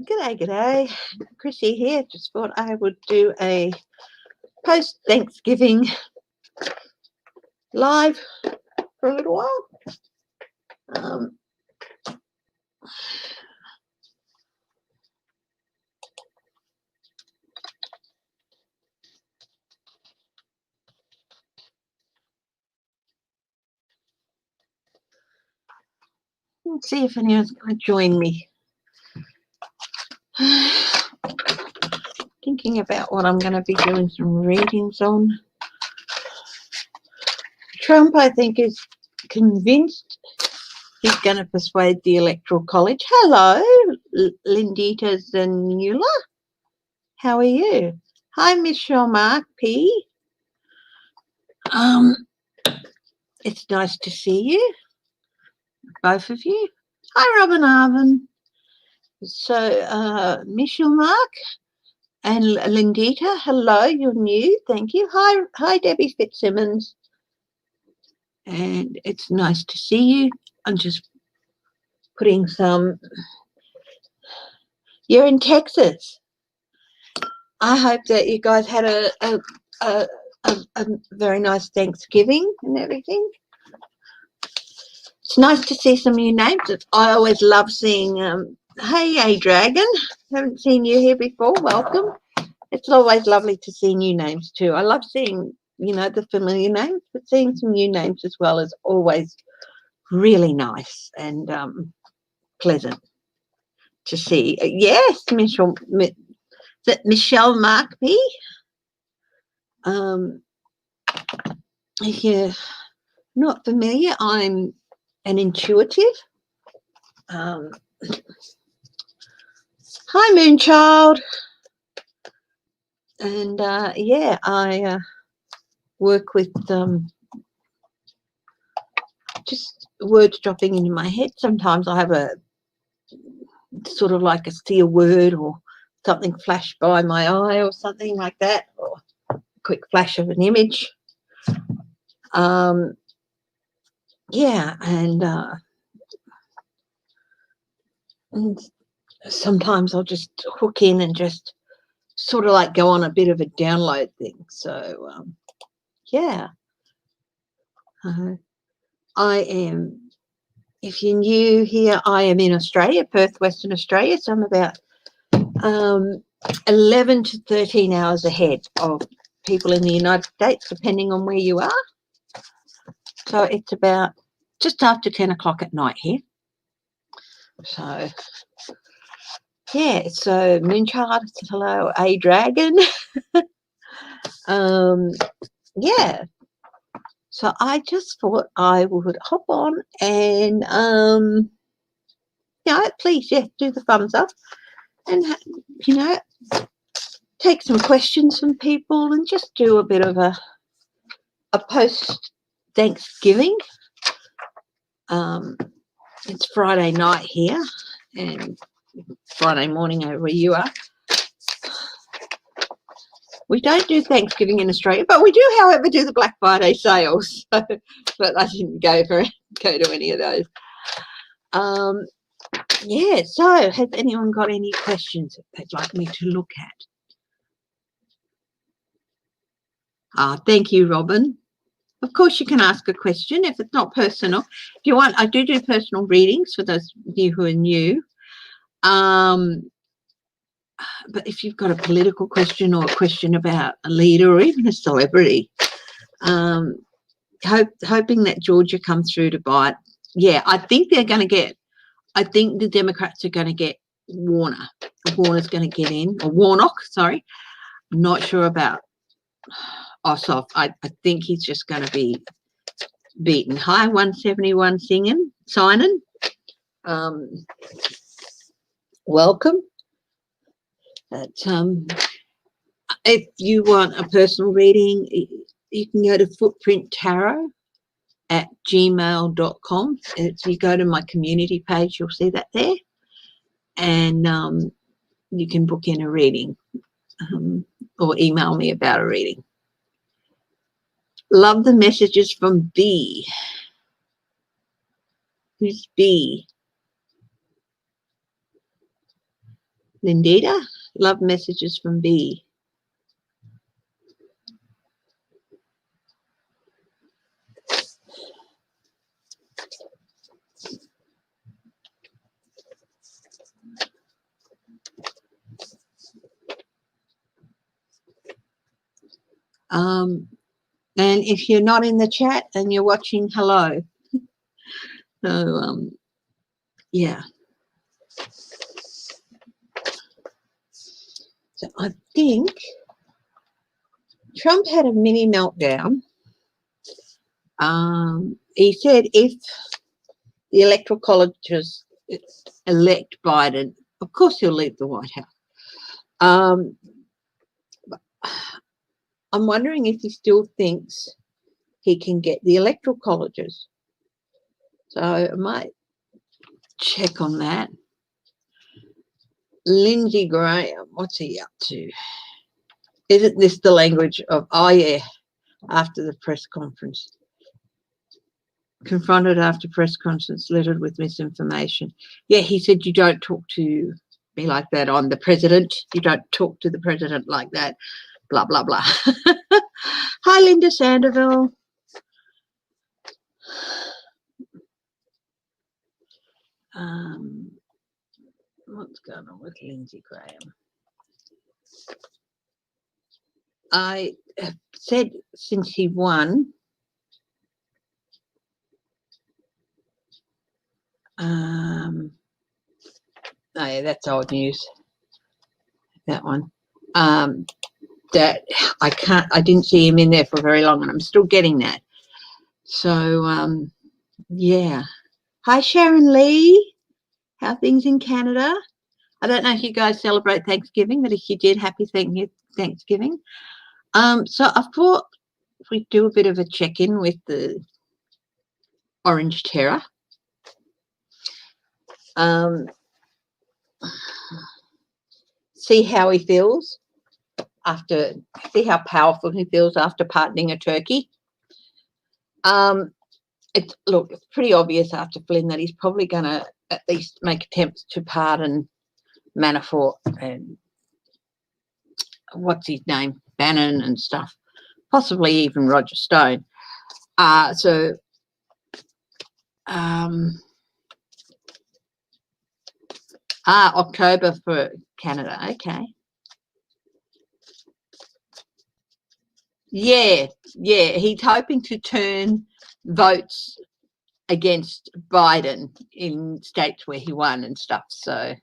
G'day. Chrissy here. Just thought I would do a post-Thanksgiving live for a little while. Let's see if anyone's going to join me. Thinking about what I'm going to be doing some readings on. Trump, I think, is convinced he's going to persuade the Electoral College. Hello, Lindita Zanula. How are you? Hi, Michelle Mark P. It's nice to see you, both of you. Hi, Robin Arvin. So, Michelle Mark and Lindita, hello, you're new. Thank you. Hi, Debbie Fitzsimmons. And it's nice to see you. I'm just putting some. You're in Texas. I hope that you guys had a very nice Thanksgiving and everything. It's nice to see some new names. I always love seeing. Hey, A Dragon. Haven't seen you here before. Welcome. It's always lovely to see new names too. I love seeing, the familiar names, but seeing some new names as well is always really nice and pleasant to see. Yes, Michelle Markby. If you're not familiar, I'm an intuitive. Hi, Moonchild. And yeah, I work with just words dropping into my head. Sometimes I have a sort of like see a word or something flash by my eye or something like that, or a quick flash of an image. Yeah, and sometimes I'll just hook in and just sort of like go on a bit of a download thing. So yeah, I am, if you're new here, I am in Australia, Perth, Western Australia, so I'm about 11 to 13 hours ahead of people in the United States, depending on where you are. So it's about just after 10 o'clock at night here. So yeah, so Moonchild, hello, A Dragon. Yeah, so I just thought I would hop on and please, do the thumbs up and take some questions from people and just do a bit of a post Thanksgiving. It's Friday night here and Friday morning over where you are. We don't do Thanksgiving in Australia, but we do, however, do the Black Friday sales. So, but I didn't go to any of those. Yeah, so has anyone got any questions that they'd like me to look at? Thank you, Robin. Of course, you can ask a question if it's not personal. If you want, I do personal readings for those of you who are new. But if you've got a political question or a question about a leader or even a celebrity, hoping that Georgia comes through to bite. Yeah, I think they're going to get, I think the Democrats are going to get Warner. Warner's going to get in, or Warnock, sorry. I'm not sure about Ossoff. I think he's just going to be beaten. Hi, 171 signing. Welcome. But if you want a personal reading, you can go to footprinttarot@gmail.com. If you go to my community page, you'll see that there. And you can book in a reading or email me about a reading. Love the messages from B. Who's B? Lindita, love messages from B. And if you're not in the chat and you're watching, hello. So, yeah. So I think Trump had a mini meltdown. He said if the electoral colleges elect Biden, of course he'll leave the White House. I'm wondering if he still thinks he can get the electoral colleges. So I might check on that. Lindsey Graham, what's he up to? Isn't this the language of, oh yeah, after the press conference? Confronted after press conference littered with misinformation. Yeah, he said you don't talk to me like that. I'm the president. You don't talk to the president like that. Blah, blah, blah. Hi, Linda Sanderville. What's going on with Lindsey Graham? I have said since he won, oh yeah, that's old news. That one. That I didn't see him in there for very long, and I'm still getting that. So yeah. Hi Sharon Lee. How are things in Canada? I don't know if you guys celebrate Thanksgiving, but if you did, happy Thanksgiving. So I thought we'd do a bit of a check-in with the Orange Terror. See how he feels after, see how powerful he feels after pardoning a turkey. Look, it's pretty obvious after Flynn that he's probably going to at least make attempts to pardon Manafort and what's his name, Bannon and stuff, possibly even Roger Stone. October for Canada. Okay. Yeah. He's hoping to turn votes against Biden in states where he won and stuff. So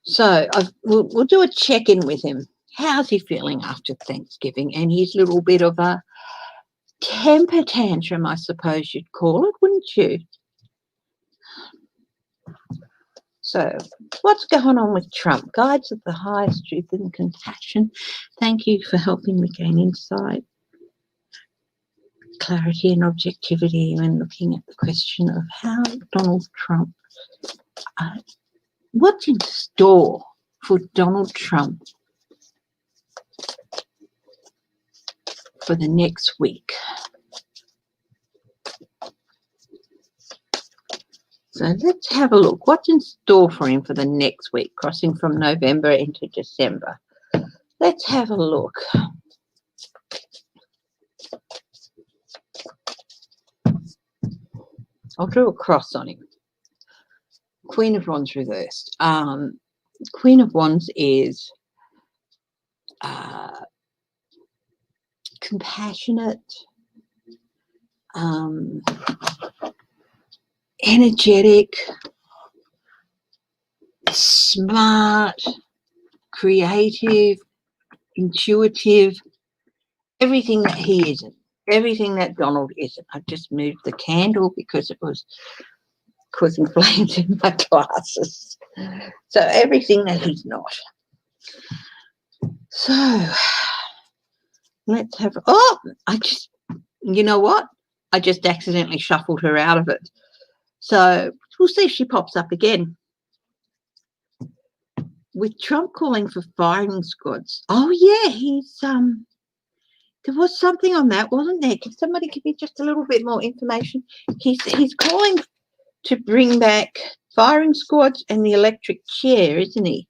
So we'll do a check-in with him. How's he feeling after Thanksgiving and his little bit of a temper tantrum, I suppose you'd call it, wouldn't you? So what's going on with Trump? Guides of the highest truth and compassion. Thank you for helping me gain insight, clarity and objectivity when looking at the question of how Donald Trump, what's in store for Donald Trump for the next week. So let's have a look. What's in store for him for the next week, crossing from November into December? Let's have a look. I'll draw a cross on him. Queen of Wands reversed. Queen of Wands is compassionate, energetic, smart, creative, intuitive, everything that he isn't, everything that Donald isn't. I just moved the candle because it was causing flames in my glasses. So everything that he's not. So let's have, you know what? I just accidentally shuffled her out of it. So we'll see if she pops up again. with Trump calling for firing squads. Oh yeah, he's there was something on that, wasn't there? Can somebody give me just a little bit more information? He's calling to bring back firing squads and the electric chair, isn't he?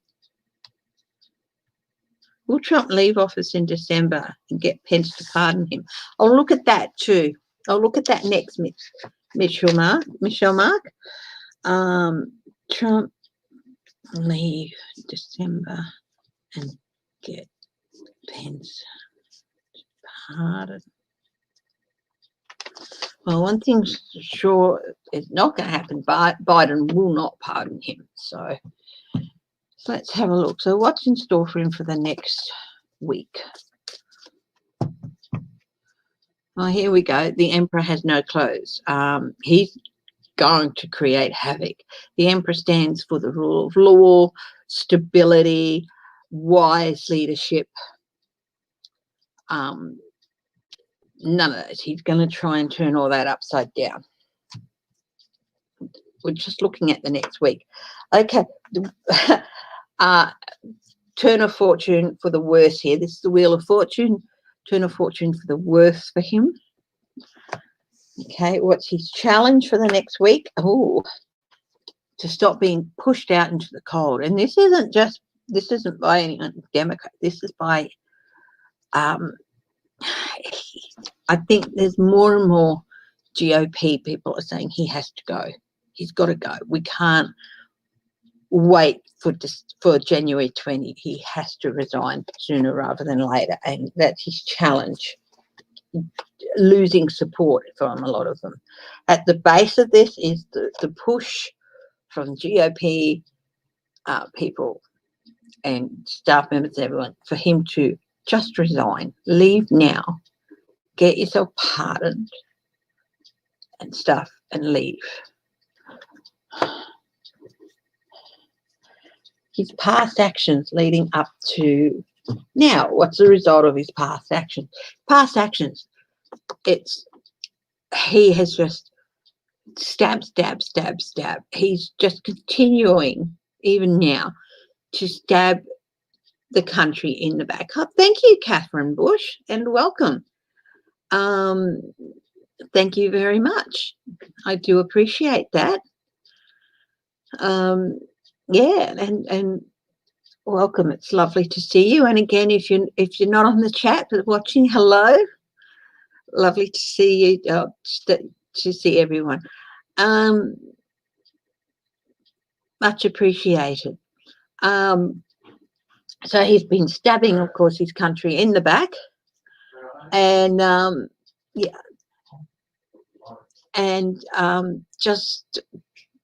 Will Trump leave office in December and get Pence to pardon him? I'll look at that too. I'll look at that next, Michelle Mark. Trump leave December and get Pence to pardon. Well, one thing's sure, it's not going to happen. Biden will not pardon him. So let's have a look. So what's in store for him for the next week? Well, here we go. The emperor has no clothes. He's going to create havoc. The emperor stands for the rule of law, stability, wise leadership. None of it. He's going to try and turn all that upside down. We're just looking at the next week. Okay. Turn of fortune for the worse here. This is the Wheel of Fortune. Turn of fortune for the worse for him. Okay, what's his challenge for the next week? Oh, to stop being pushed out into the cold. And this isn't by any Democrat. This is by I think there's more and more GOP people are saying he has to go. He's got to go. We can't wait for January 20. He has to resign sooner rather than later, and that's his challenge. Losing support from a lot of them. At the base of this is the push from GOP people and staff members, everyone, for him to just resign, leave now, get yourself pardoned and stuff, and leave. His past actions leading up to now, what's the result of his past actions? Past actions, he has just stab. He's just continuing, even now, to stab the country in the back. Oh, thank you, Catherine Bush, and welcome. Thank you very much. I do appreciate that. Yeah, and welcome. It's lovely to see you. And again, if you're not on the chat but watching, hello. Lovely to see you. To see everyone. Much appreciated. So he's been stabbing, of course, his country in the back, and yeah, and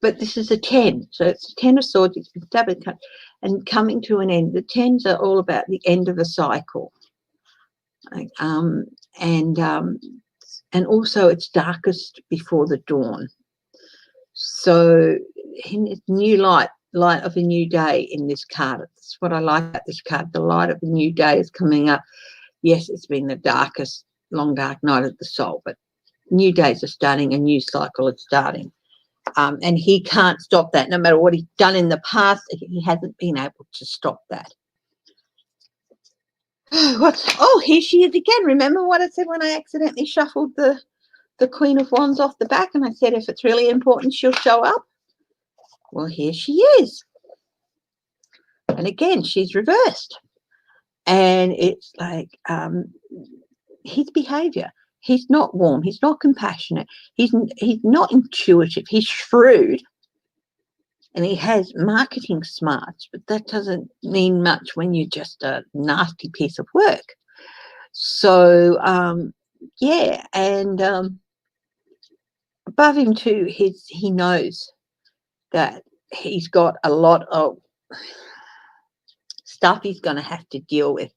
but this is a 10, so it's a 10 of swords. It's been stabbing and coming to an end. The 10s are all about the end of a cycle, and also it's darkest before the dawn. So new light of a new day in this card. That's what I like about this card. The light of a new day is coming up. Yes, it's been the darkest, long dark night of the soul, but new days are starting, a new cycle is starting. And he can't stop that. No matter what he's done in the past, he hasn't been able to stop that. Oh, here she is again. Remember what I said when I accidentally shuffled the Queen of Wands off the back, and I said if it's really important, she'll show up? Well, here she is. And again, she's reversed. And it's like his behavior. He's not warm. He's not compassionate. He's not intuitive. He's shrewd. And he has marketing smarts, but that doesn't mean much when you're just a nasty piece of work. So, yeah, and above him too, he knows that he's got a lot of stuff he's going to have to deal with.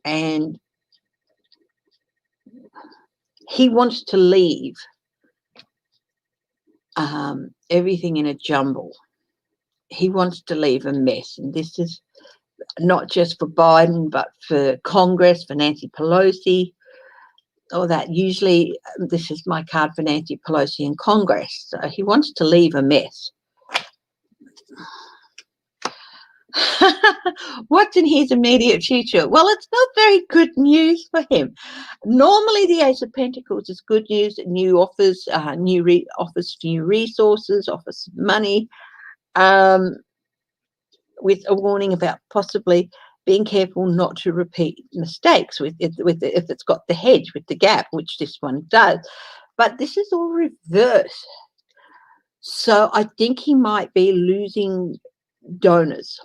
And he wants to leave everything in a jumble. He wants to leave a mess. And this is not just for Biden, but for Congress, for Nancy Pelosi, all that. Usually this is my card for Nancy Pelosi in Congress. So he wants to leave a mess. What's in his immediate future? Well, it's not very good news for him. Normally, the Ace of Pentacles is good news, new offers, offers new resources, offers money, with a warning about possibly being careful not to repeat mistakes if it's got the hedge with the gap, which this one does. But this is all reverse. So I think he might be losing donors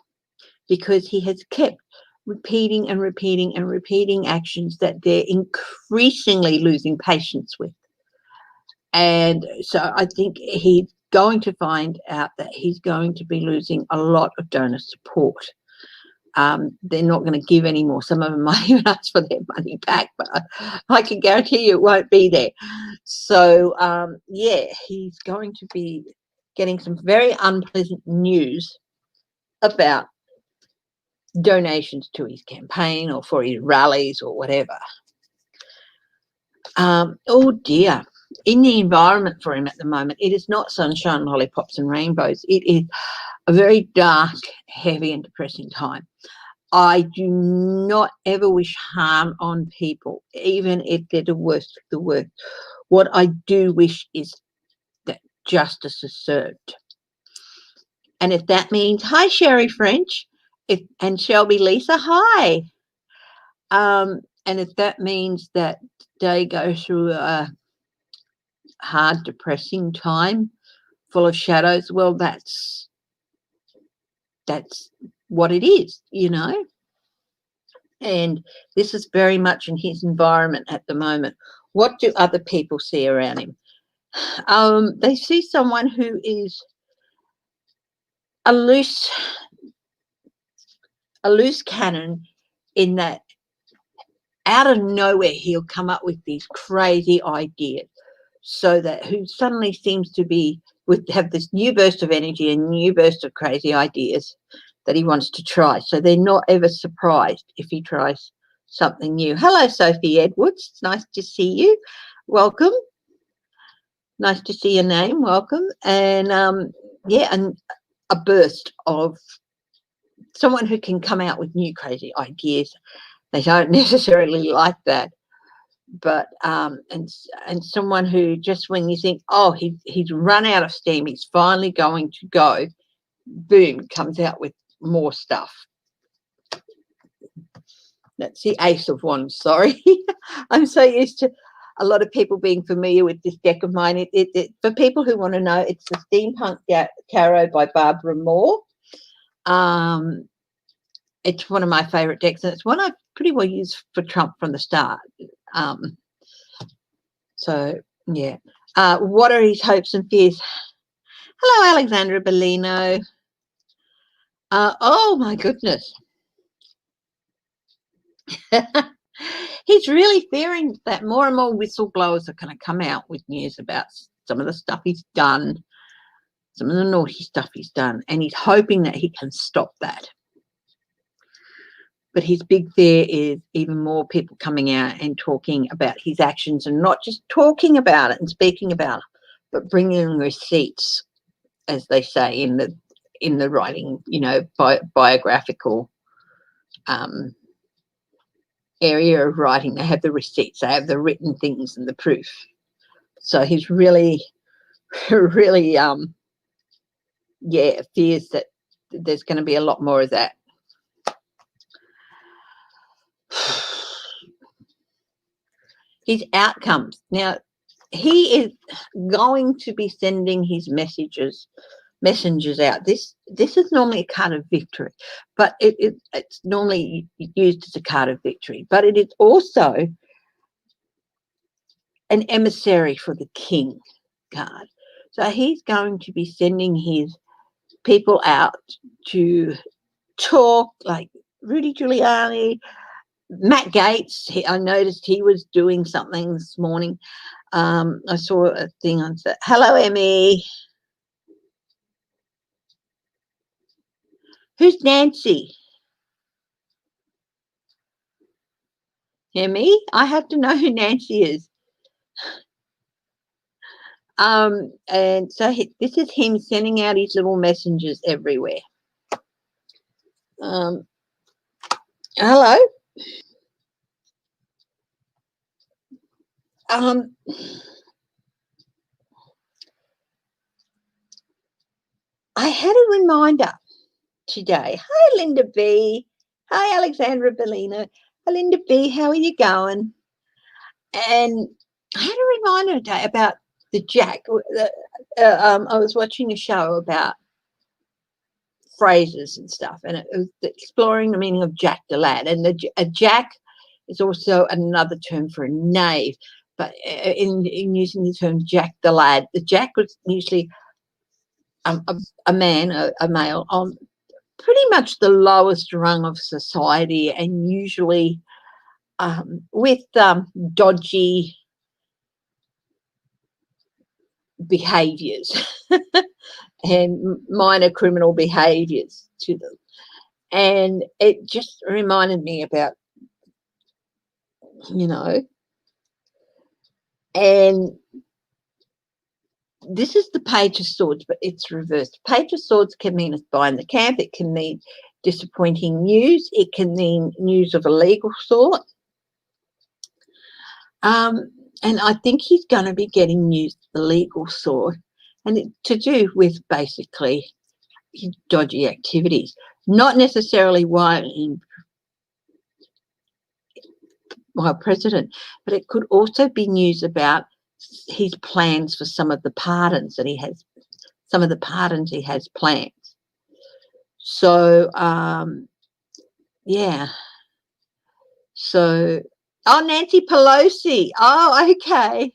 because he has kept repeating and repeating and repeating actions that they're increasingly losing patience with. And so I think he's going to find out that he's going to be losing a lot of donor support. They're not going to give any more. Some of them might even ask for their money back, but I can guarantee you it won't be there. So, yeah, he's going to be getting some very unpleasant news about donations to his campaign or for his rallies or whatever. Oh dear. In the environment for him at the moment, it is not sunshine, lollipops and rainbows. It is a very dark, heavy and depressing time. I do not ever wish harm on people, even if they're the worst of the worst. What I do wish is that justice is served. And if that means, hi, Sherry French, and Shelby Lisa, hi. And if that means that they go through a hard, depressing time full of shadows, well, that's what it is, you know. And this is very much in his environment at the moment. What do other people see around him? They see someone who is a loose cannon, in that out of nowhere he'll come up with these crazy ideas, so that who suddenly seems to be have this new burst of energy and new burst of crazy ideas that he wants to try. So they're not ever surprised if he tries something new. Hello, Sophie Edwards. It's nice to see you. Welcome. Nice to see your name. Welcome. And yeah, and a burst of someone who can come out with new crazy ideas. They don't necessarily like that, but and someone who, just when you think, oh, he's run out of steam, he's finally going to go, boom, comes out with more stuff. That's the Ace of Wands. Sorry. I'm so used to a lot of people being familiar with this deck of mine. For people who want to know, it's the Steampunk Tarot by Barbara Moore. It's one of my favorite decks, and it's one I've pretty well used for Trump from the start. So, yeah. What are his hopes and fears? Hello, Alexandra Bellino. Oh, my goodness. He's really fearing that more and more whistleblowers are going to come out with news about some of the stuff he's done, some of the naughty stuff he's done, and he's hoping that he can stop that. But his big fear is even more people coming out and talking about his actions, and not just talking about it and speaking about it, but bringing receipts, as they say in the writing, you know, biographical area of writing. They have the receipts, they have the written things and the proof. So he's really yeah, fears that there's going to be a lot more of that. His outcomes. Now, he is going to be sending his messengers out. This is normally a card of victory, but it's normally used as a card of victory, but it is also an emissary for the king card. So he's going to be sending his people out to talk, like Rudy Giuliani, Matt Gaetz. I noticed he was doing something this morning. I saw a thing on that. Hello, Emmy. Who's Nancy? Emmy? I have to know who Nancy is. And so this is him sending out his little messengers everywhere. Hello. I had a reminder today. Hi, Linda B. Hi, Alexandra Bellina. Hi, Linda B. How are you going? And I had a reminder today about the Jack. I was watching a show about phrases and stuff, and it was exploring the meaning of Jack the lad. And a Jack is also another term for a knave, but in using the term Jack the lad, the Jack was usually a man, a male, on pretty much the lowest rung of society, and usually with dodgy behaviours and minor criminal behaviours to them. And it just reminded me about, and this is the Page of Swords, but it's reversed. Page of Swords can mean a spy in the camp. It can mean disappointing news. It can mean news of a legal sort. And I think he's going to be getting news of the legal sort, and to do with basically his dodgy activities. Not necessarily while president, but it could also be news about his plans for some of the pardons that he has. Some of the pardons he has planned. So, yeah. So, Nancy Pelosi. Oh, okay.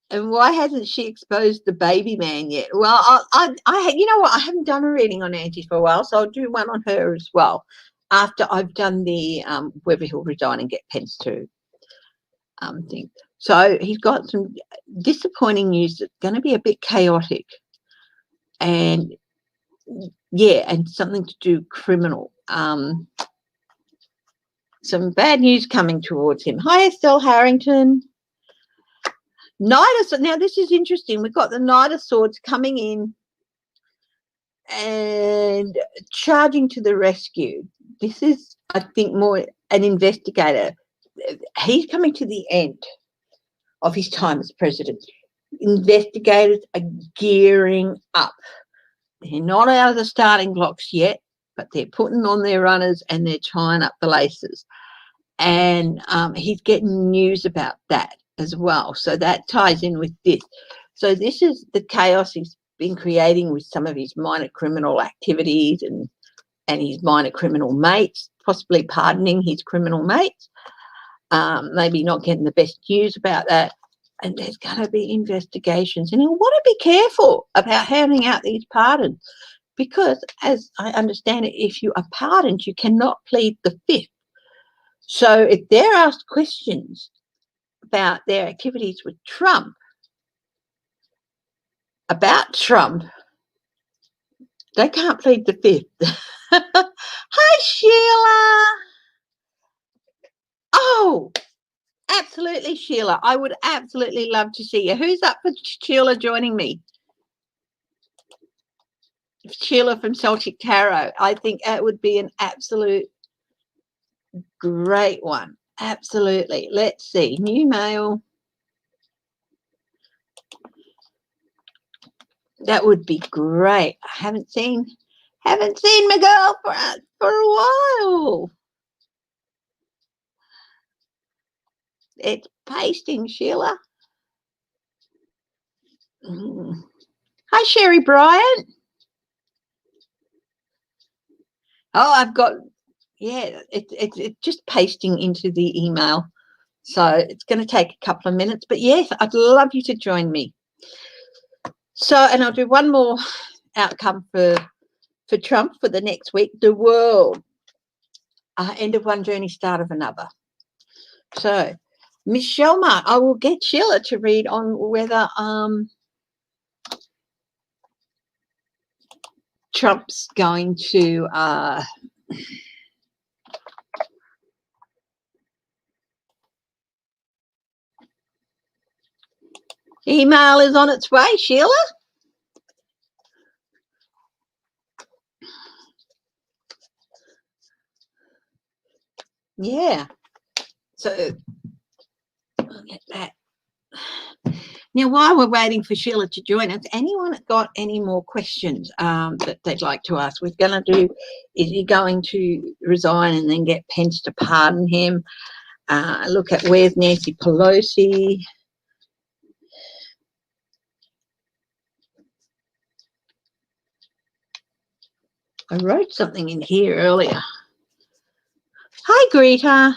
And why hasn't she exposed the baby man yet? Well, you know what? I haven't done a reading on Nancy for a while, so I'll do one on her as well after I've done the whether he'll resign and get Pence to thing. So he's got some disappointing news that's going to be a bit chaotic, and yeah, and something to do criminal. Some bad news coming towards him. Hi, Estelle Harrington. Knight of, now this is interesting. We've got the Knight of Swords coming in and charging to the rescue. This is, I think, more an investigator. He's coming to the end of his time as president. Investigators are gearing up. They're not out of the starting blocks yet, but they're putting on their runners and they're tying up the laces. And he's getting news about that as well. So that ties in with this. So this is the chaos he's been creating with some of his minor criminal activities and his minor criminal mates, possibly pardoning his criminal mates, maybe not getting the best news about that. And there's going to be investigations. And he'll want to be careful about handing out these pardons because, as I understand it, if you are pardoned, you cannot plead the fifth. So if they're asked questions about their activities with Trump, they can't plead the fifth. Hi, Sheila. Oh, absolutely, Sheila. I would absolutely love to see you. Who's up for Sheila joining me? Sheila from Celtic Tarot. I think that would be an absolute great one. Absolutely. Let's see. New mail. That would be great. I haven't seen my girl for a while. It's pasting, Sheila. Hi, Sherry Bryant. Oh, I've got, yeah, it's just pasting into the email. So it's going to take a couple of minutes. But yes, I'd love you to join me. So, and I'll do one more outcome for Trump for the next week. The world. End of one journey, start of another. So, Michelle Mark, I will get Sheila to read on whether Trump's going to Email is on its way, Sheila. Yeah. So I'll get that. Now, while we're waiting for Sheila to join us, anyone got any more questions that they'd like to ask? We're going to do, is he going to resign and then get Pence to pardon him? Look at where's Nancy Pelosi? I wrote something in here earlier. Hi, Greta.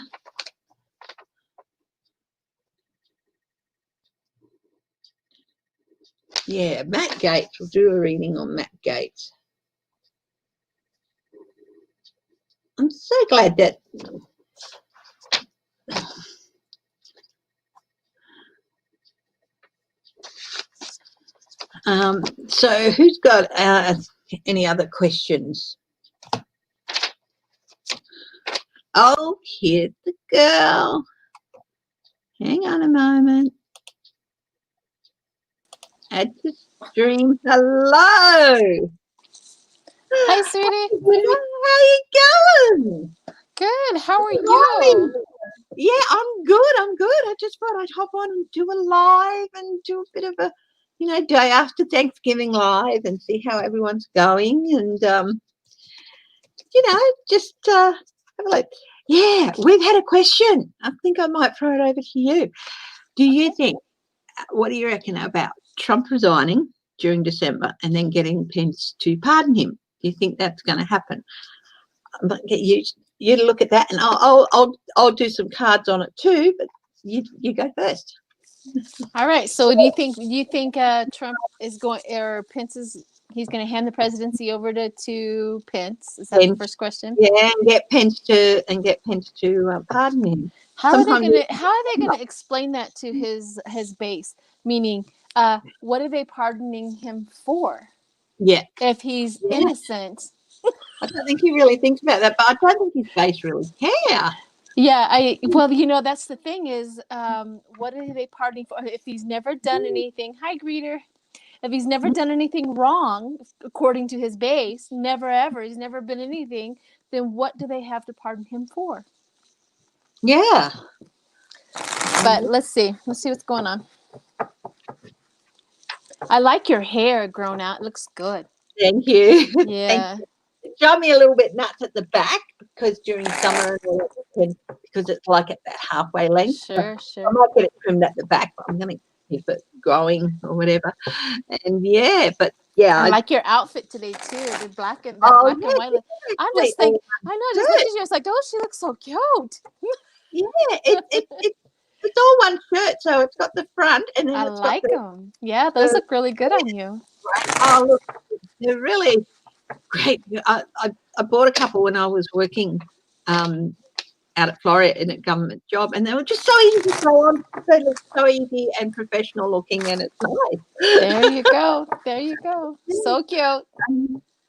Yeah, Matt Gaetz. We'll do a reading on Matt Gaetz. I'm so glad that so who's got any other questions? Oh, here's the girl. Hang on a moment. Add to stream. Hello. Hi, sweetie. How you going? Good. How are you? Yeah, I'm good. I just thought I'd hop on and do a live and do a bit of a, day after Thanksgiving live and see how everyone's going. And, just have a look. Yeah, we've had a question. I think I might throw it over to you. Do you think, what do you reckon about Trump resigning during December and then getting Pence to pardon him? Do you think that's going to happen? I might get you to look at that, and I'll do some cards on it too. But you go first. All right. So, do you think Trump is going, or Pence is, he's going to hand the presidency over to Pence? Is that the first question? Yeah, and get Pence to pardon him. How are they gonna explain that to his base? Meaning, what are they pardoning him for? Yeah, if he's innocent. I don't think he really thinks about that, but I don't think his base really care. Yeah, that's the thing is, what are they pardoning for? If he's never done anything, hi greeter. If he's never done anything wrong, according to his base, never ever, he's never been anything, then what do they have to pardon him for? Yeah. But let's see what's going on. I like your hair grown out. It looks good. Thank you. Yeah. Thank you. It drove me a little bit nuts at the back because during summer, because it's like at that halfway length. Sure. I might get it trimmed at the back, but I'm going to keep it growing or whatever. And I like your outfit today too. The black and white. I'm just thinking. I know. Just looking at you, I was like, oh, she looks so cute. Yeah, it's all one shirt, so it's got the front, and then I it's like got them. Yeah, those look really good on you. Oh, look, they're really great. I bought a couple when I was working out at Florida in a government job, and they were just so easy to throw on. They look so easy and professional looking, and it's nice. There you go. So cute.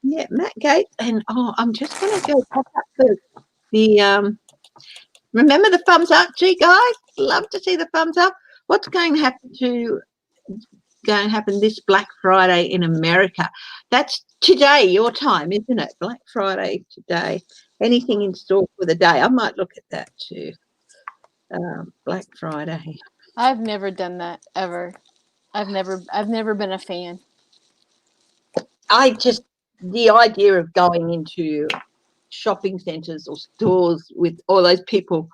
Yeah, Matt Gaetz, and I'm just going to go pop up the remember the thumbs up, gee guys, love to see the thumbs up. What's going to happen this Black Friday in America? That's today, your time, isn't it? Black Friday today. Anything in store for the day? I might look at that too. Black Friday. I've never done that ever. I've never been a fan. The idea of going into shopping centres or stores with all those people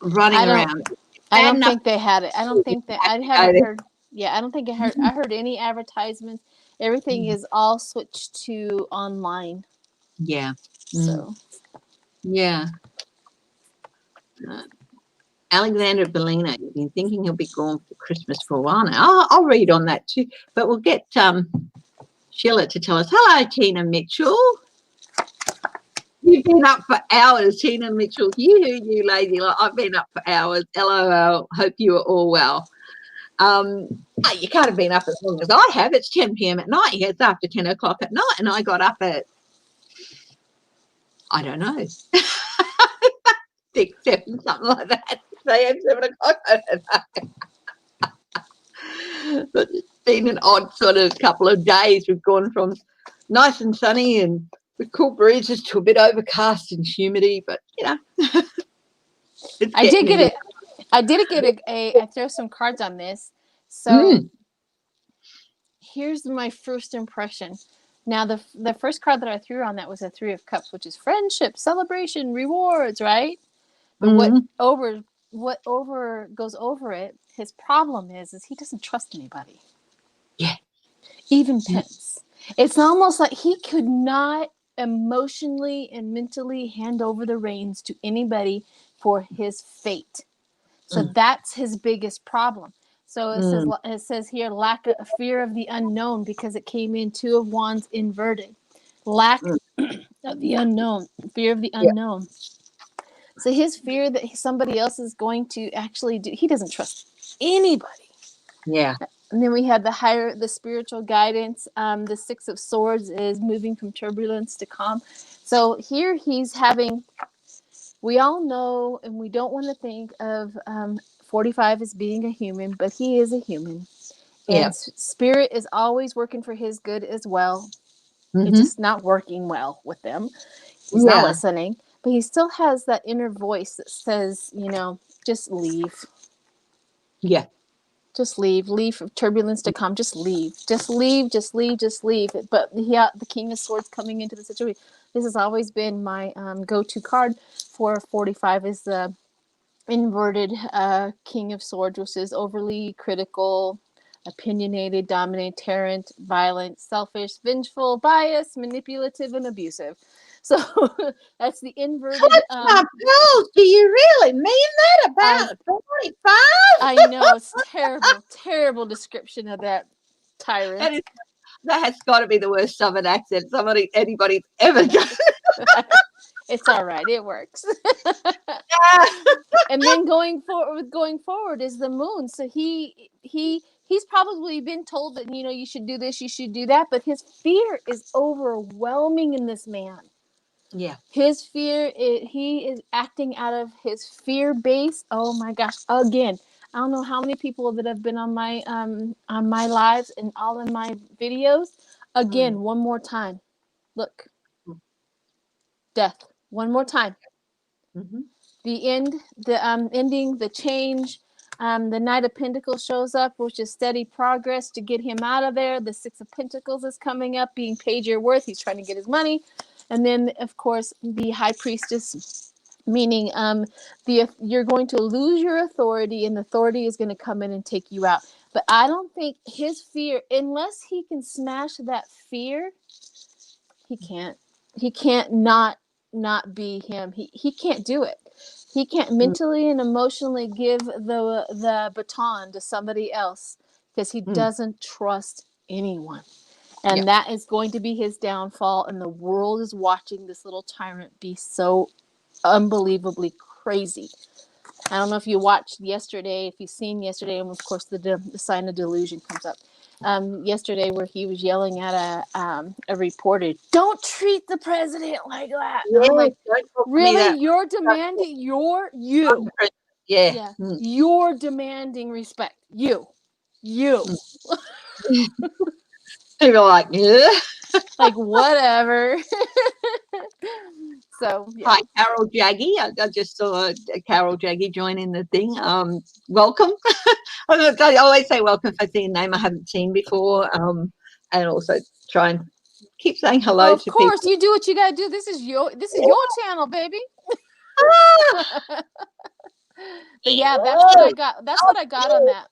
running around. I don't think they had it. I don't think that I haven't heard. Yeah, I don't think I heard any advertisements. Everything is all switched to online. Yeah. So. Yeah. Alexander Bellina, you've been thinking he'll be gone for Christmas for a while now. I'll read on that too. But we'll get Sheila to tell us. Hello, Tina Mitchell. You've been up for hours, Tina Mitchell. You lazy. I've been up for hours. LOL. Hope you are all well. You can't have been up as long as I have. It's 10 p.m. at night. It's after 10 o'clock at night, and I got up at, I don't know, 6, 7, something like that. 6 a.m., 7 o'clock. I don't know. But it's been an odd sort of couple of days. We've gone from nice and sunny and with cool breezes to a bit overcast and humidity, but you know, it's I did getting get there. it. I did get I throw some cards on this. So here's my first impression. Now, the first card that I threw on that was a Three of Cups, which is friendship, celebration, rewards, right? But what goes over it, his problem is he doesn't trust anybody. Yeah. Even Pence. It's almost like he could not emotionally and mentally hand over the reins to anybody for his fate. So that's his biggest problem. So it says here, lack of fear of the unknown, because it came in Two of Wands inverted. Lack of the unknown, fear of the unknown. So his fear that somebody else is going to actually do, he doesn't trust anybody. Yeah. And then we have the spiritual guidance. The Six of Swords is moving from turbulence to calm. So here he's having, we all know, and we don't want to think of 45 as being a human, but he is a human. And spirit is always working for his good as well. It's just not working well with them. He's not listening, but he still has that inner voice that says, you know, just leave. Yeah. Just leave. Leave for turbulence to come. Just leave. Just leave. Just leave. Just leave. But yeah, the King of Swords coming into the situation. This has always been my go-to card for 45 is the inverted King of Swords, which is overly critical, opinionated, dominant, tyrant, violent, selfish, vengeful, biased, manipulative, and abusive. So that's the inverted. Do you really mean that about 45? I know, it's terrible description of that tyrant. That has got to be the worst Southern accent anybody's ever done. It's all right. It works. And then going forward is the moon. So he's probably been told that, you know, you should do this, you should do that, but his fear is overwhelming in this man. Yeah. His fear, he is acting out of his fear base. Oh my gosh. Again, I don't know how many people that have been on my lives and all in my videos. Again, one more time. Look. Death. One more time. The end, the ending, the change. The Knight of Pentacles shows up, which is steady progress to get him out of there. The Six of Pentacles is coming up, being paid your worth. He's trying to get his money. And then, of course, the High Priestess, meaning you're going to lose your authority, and the authority is going to come in and take you out. But I don't think his fear, unless he can smash that fear, he can't. He can't not be him. He can't do it. He can't mentally and emotionally give the baton to somebody else because he doesn't trust anyone. And that is going to be his downfall. And the world is watching this little tyrant be so unbelievably crazy. I don't know if you watched yesterday, if you've seen yesterday, and of course the sign of delusion comes up. Yesterday, where he was yelling at a reporter, "Don't treat the president like that." And I'm like, really? You're demanding you're demanding respect. You. People are like, yeah. Like, whatever. So, yeah. Hi, Carol Jaggy. I just saw Carol Jaggy joining the thing. Welcome. I always say welcome if I see a name I haven't seen before, and also try and keep saying hello to people. Of course, you do what you gotta do. This is your channel, baby. But yeah, that's what I got. That's what I got on that.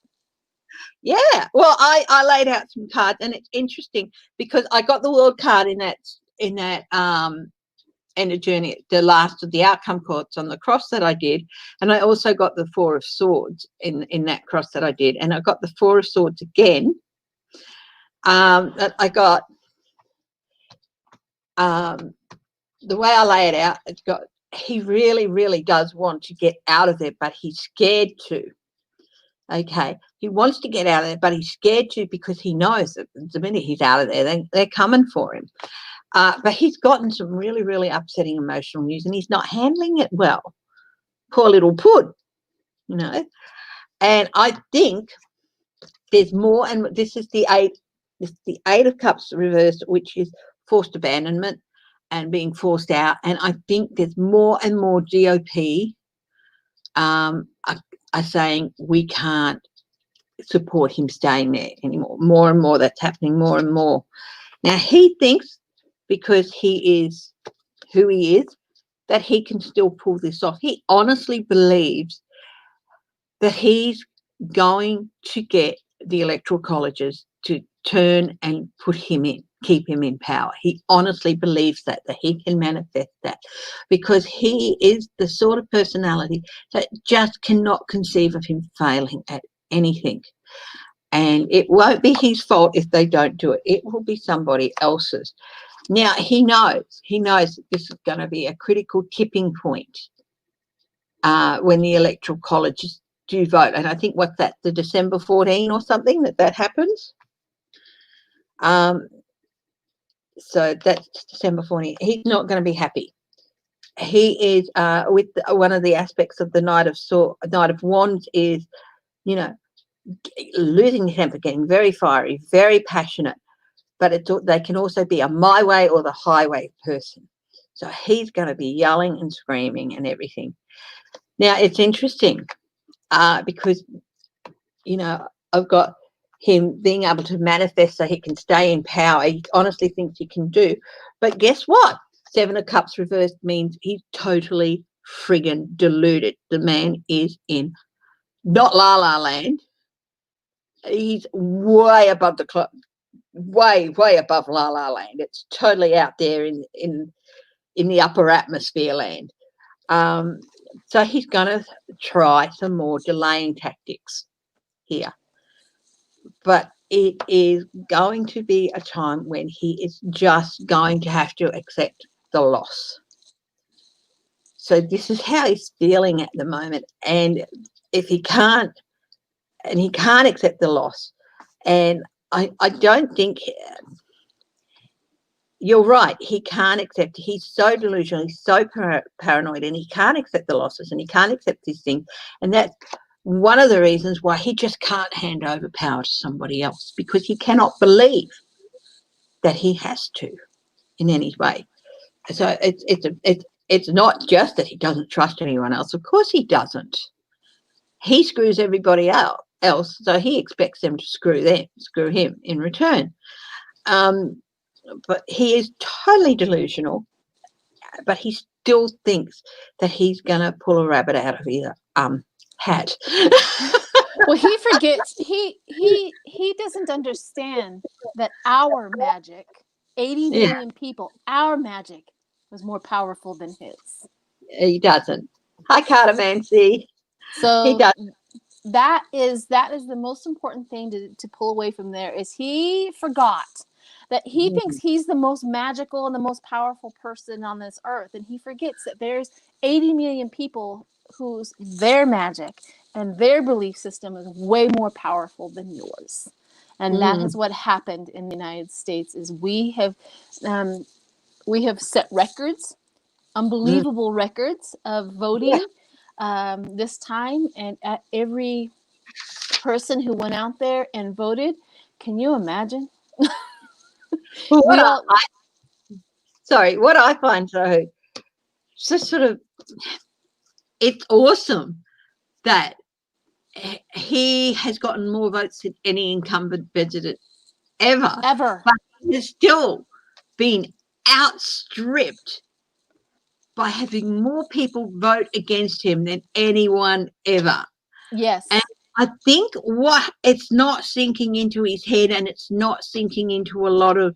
Yeah, well, I laid out some cards, and it's interesting because I got the World card in that end of journey, the last of the outcome cards on the cross that I did, and I also got the Four of Swords in that cross that I did, and I got the Four of Swords again. That I got the way I lay it out. It's got he really, really does want to get out of there, but he's scared to. Okay, he wants to get out of there, but he's scared to because he knows that the minute he's out of there, they're coming for him. But he's gotten some really, really upsetting emotional news, and he's not handling it well. Poor little pud, you know. And I think there's more, and this is the eight. This is the Eight of Cups reversed, which is forced abandonment and being forced out. And I think there's more and more GOP are saying we can't support him staying there anymore. More and more that's happening, more and more. Now, he thinks because he is who he is, that he can still pull this off. He honestly believes that he's going to get the electoral colleges to turn and put him in, keep him in power. He honestly believes that he can manifest that, because he is the sort of personality that just cannot conceive of him failing at anything. And it won't be his fault if they don't do it. It will be somebody else's. Now, he knows that this is going to be a critical tipping point when the electoral colleges do vote. And I think what's that, the December 14 or something that happens? So that's December 14. He's not going to be happy. He is with one of the aspects of the Knight of Wands is, you know, losing temper, getting very fiery, very passionate, but they can also be a my way or the highway person. So he's going to be yelling and screaming and everything. Now, it's interesting because, you know, I've got him being able to manifest so he can stay in power. He honestly thinks he can do. But guess what? Seven of Cups reversed means he's totally friggin' deluded. The man is in not La La Land. He's way above the clock, way above La La Land. It's totally out there in the upper atmosphere land. So he's going to try some more delaying tactics here. But it is going to be a time when he is just going to have to accept the loss. So this is how he's feeling at the moment. And if he can't, and he can't accept the loss, and I don't think you're right, he can't accept. He's so delusional, he's so paranoid, and he can't accept the losses, and he can't accept these things. And that's one of the reasons why he just can't hand over power to somebody else, because he cannot believe that he has to in any way. So it's not just that he doesn't trust anyone else. Of course he doesn't. He screws everybody else, so he expects them to screw him in return. But he is totally delusional, but he still thinks that he's going to pull a rabbit out of his hat. Well, he forgets, he doesn't understand that our magic, 80 million people, our magic was more powerful than his. He doesn't. Hi, Cartomancy. So he does. That is the most important thing to pull away from there, is he forgot that he thinks he's the most magical and the most powerful person on this earth. And he forgets that there's 80 million people whose their magic and their belief system is way more powerful than yours. And that is what happened in the United States, is we have set records, unbelievable records of voting this time. And at every person who went out there and voted, can you imagine? Well, what I find so sort of, it's awesome that he has gotten more votes than any incumbent president ever, but he has still been outstripped by having more people vote against him than anyone ever. Yes. And I think what it's not sinking into his head, and it's not sinking into a lot of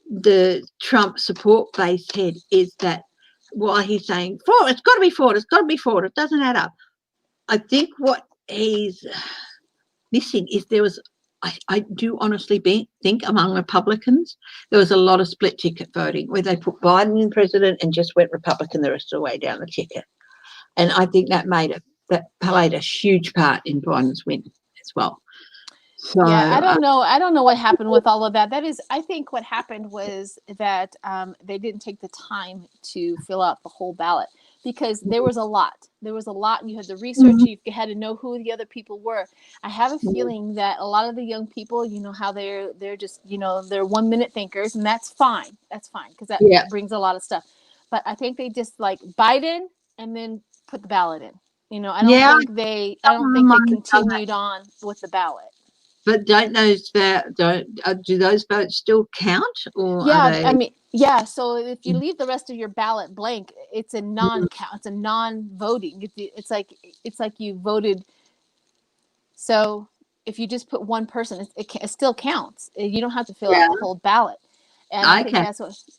the Trump support base head, is that while he's saying, it's got to be Ford, it doesn't add up. I think what he's missing is I do honestly think among Republicans, there was a lot of split ticket voting where they put Biden in president and just went Republican the rest of the way down the ticket. And I think that played a huge part in Biden's win as well. So, yeah, I don't know what happened with all of that. I think what happened was that they didn't take the time to fill out the whole ballot. because there was a lot. There was a lot, and you had to research. You had to know who the other people were. I have a feeling that a lot of the young people, you know, how they're just, you know, they're 1 minute thinkers, and that's fine. That's fine because that brings a lot of stuff. But I think they just like Biden and then put the ballot in. You know, I don't think they continued on with the ballot. But don't do those votes still count, or Yeah, are they? I mean, yeah. So if you leave the rest of your ballot blank, it's a non-count. It's a non-voting. It's like you voted. So if you just put one person, it still counts. You don't have to fill out the whole ballot. And I think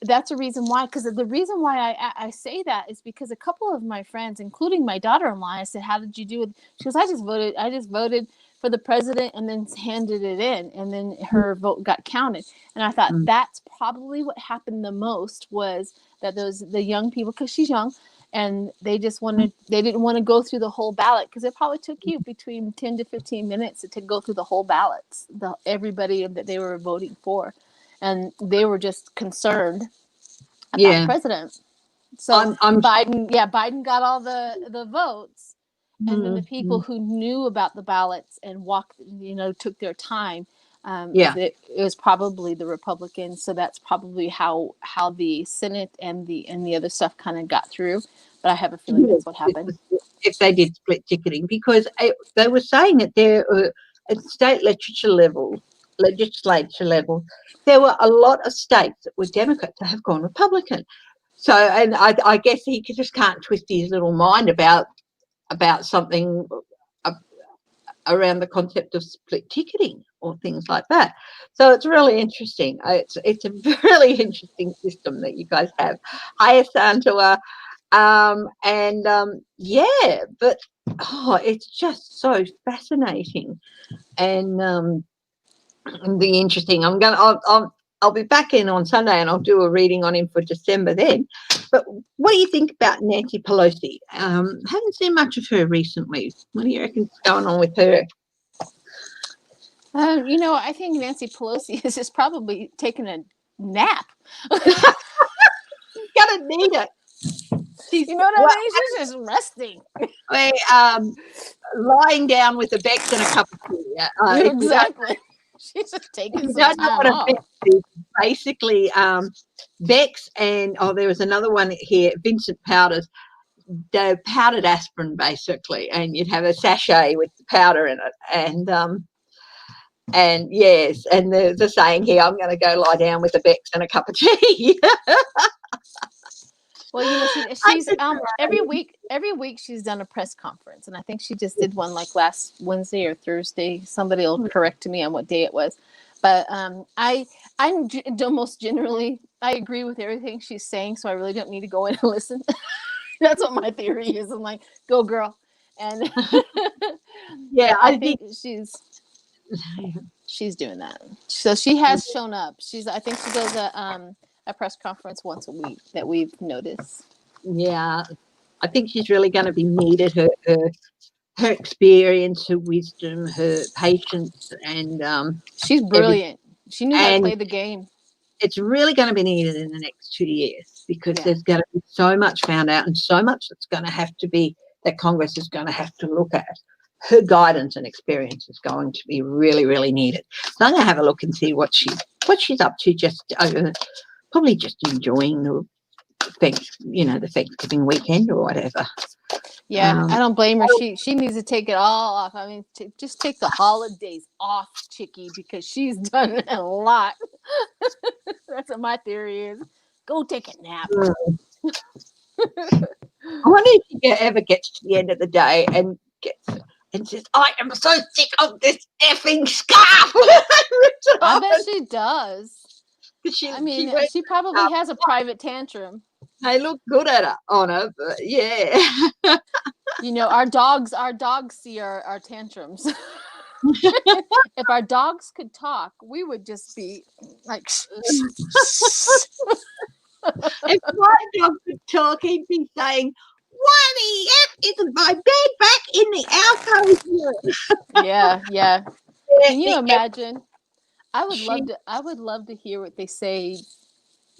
that's a reason why. Because the reason why I say that is because a couple of my friends, including my daughter-in-law, I said, "How did you do it?" She goes, "I just voted for the president and then handed it in, and then her vote got counted." And I thought that's probably what happened the most, was that the young people, because she's young, and they didn't want to go through the whole ballot, because it probably took you between 10 to 15 minutes to go through the whole ballots, everybody that they were voting for. And they were just concerned about the president. So Biden got all the votes, and then the people who knew about the ballots and took their time. It was probably the Republicans. So that's probably how the Senate and the other stuff kind of got through. But I have a feeling that's what happened. If they did split ticketing, because they were saying that there at state legislature level, there were a lot of states that were Democrats that have gone Republican. So, and I guess he just can't twist his little mind about something around the concept of split ticketing or things like that. So it's really interesting. It's a really interesting system that you guys have. Hi, Santua. But it's just so fascinating and the interesting. I'll be back in on Sunday, and I'll do a reading on him for December then. But what do you think about Nancy Pelosi? Haven't seen much of her recently. What do you reckon's going on with her? I think Nancy Pelosi is just probably taking a nap. She's gonna need it. You know what I mean? She's just resting. Lying down with a Bex and a cup of tea. Exactly. She's just taking some time off. Basically, Bex and there was another one here, Vincent Powders. The powdered aspirin, basically, and you'd have a sachet with the powder in it, and yes, and the saying here, I'm going to go lie down with a Bex and a cup of tea. Well, she's every week she's done a press conference, and I think she just did one like last Wednesday or Thursday. Somebody will correct me on what day it was, but I almost generally I agree with everything she's saying, so I really don't need to go in and listen. That's what my theory is. I'm like, go girl, and I think she's doing that. So she has shown up. I think she does a press conference once a week that we've noticed. Yeah, I think she's really going to be needed. Her experience, her wisdom, her patience, and she's brilliant. She knew how to play the game. It's really going to be needed in the next 2 years, because there's going to be so much found out and so much that's going to have to be that Congress is going to have to look at. Her guidance and experience is going to be really, really needed. So I'm going to have a look and see what she's up to. Just probably just enjoying the Thanksgiving weekend or whatever. Yeah, I don't blame her. She needs to take it all off. I mean, just take the holidays off, Chickie, because she's done a lot. That's what my theory is. Go take a nap. I wonder if she ever gets to the end of the day and says, "I am so sick of this effing scarf." I bet she does. She probably has a private tantrum. They look good on her, but yeah. Our dogs see our tantrums. If our dogs could talk, we would just be like. If my dog could talk, he'd be saying, "Why the F isn't my bed back in the alcove?" Yeah. Can you imagine? I would love to hear what they say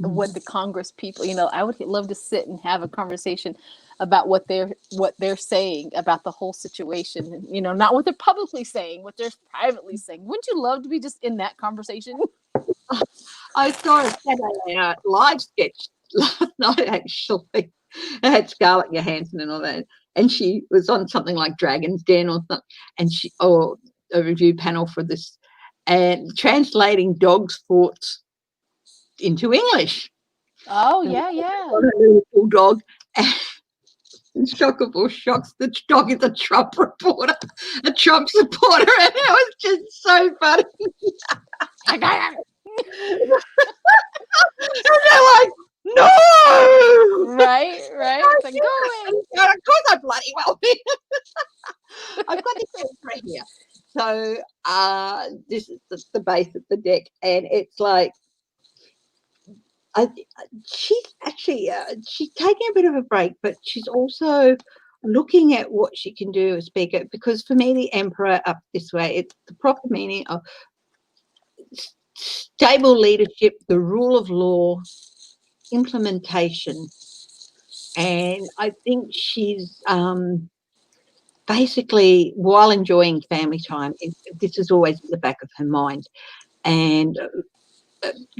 what the Congress people, I would love to sit and have a conversation about what they're saying about the whole situation. Not what they're publicly saying, what they're privately saying. Wouldn't you love to be just in that conversation? I saw a Saturday Night Live sketch last night, actually. It had Scarlett Johansson and all that, and she was on something like Dragon's Den or something, and a review panel for this, and translating dog's thoughts into English. Oh, yeah. On a little bulldog, and shock of all shocks, the dog is a Trump reporter, a Trump supporter, and it was just so funny. And they're like, no! Right. It's like, go away. Of course I bloody well will. I've got this extra here. So this is the base of the deck, and it's like, she's actually she's taking a bit of a break, but she's also looking at what she can do as speaker, because for me, the Emperor up this way, it's the proper meaning of stable leadership, the rule of law, implementation. And I think she's basically, while enjoying family time, this is always in the back of her mind, and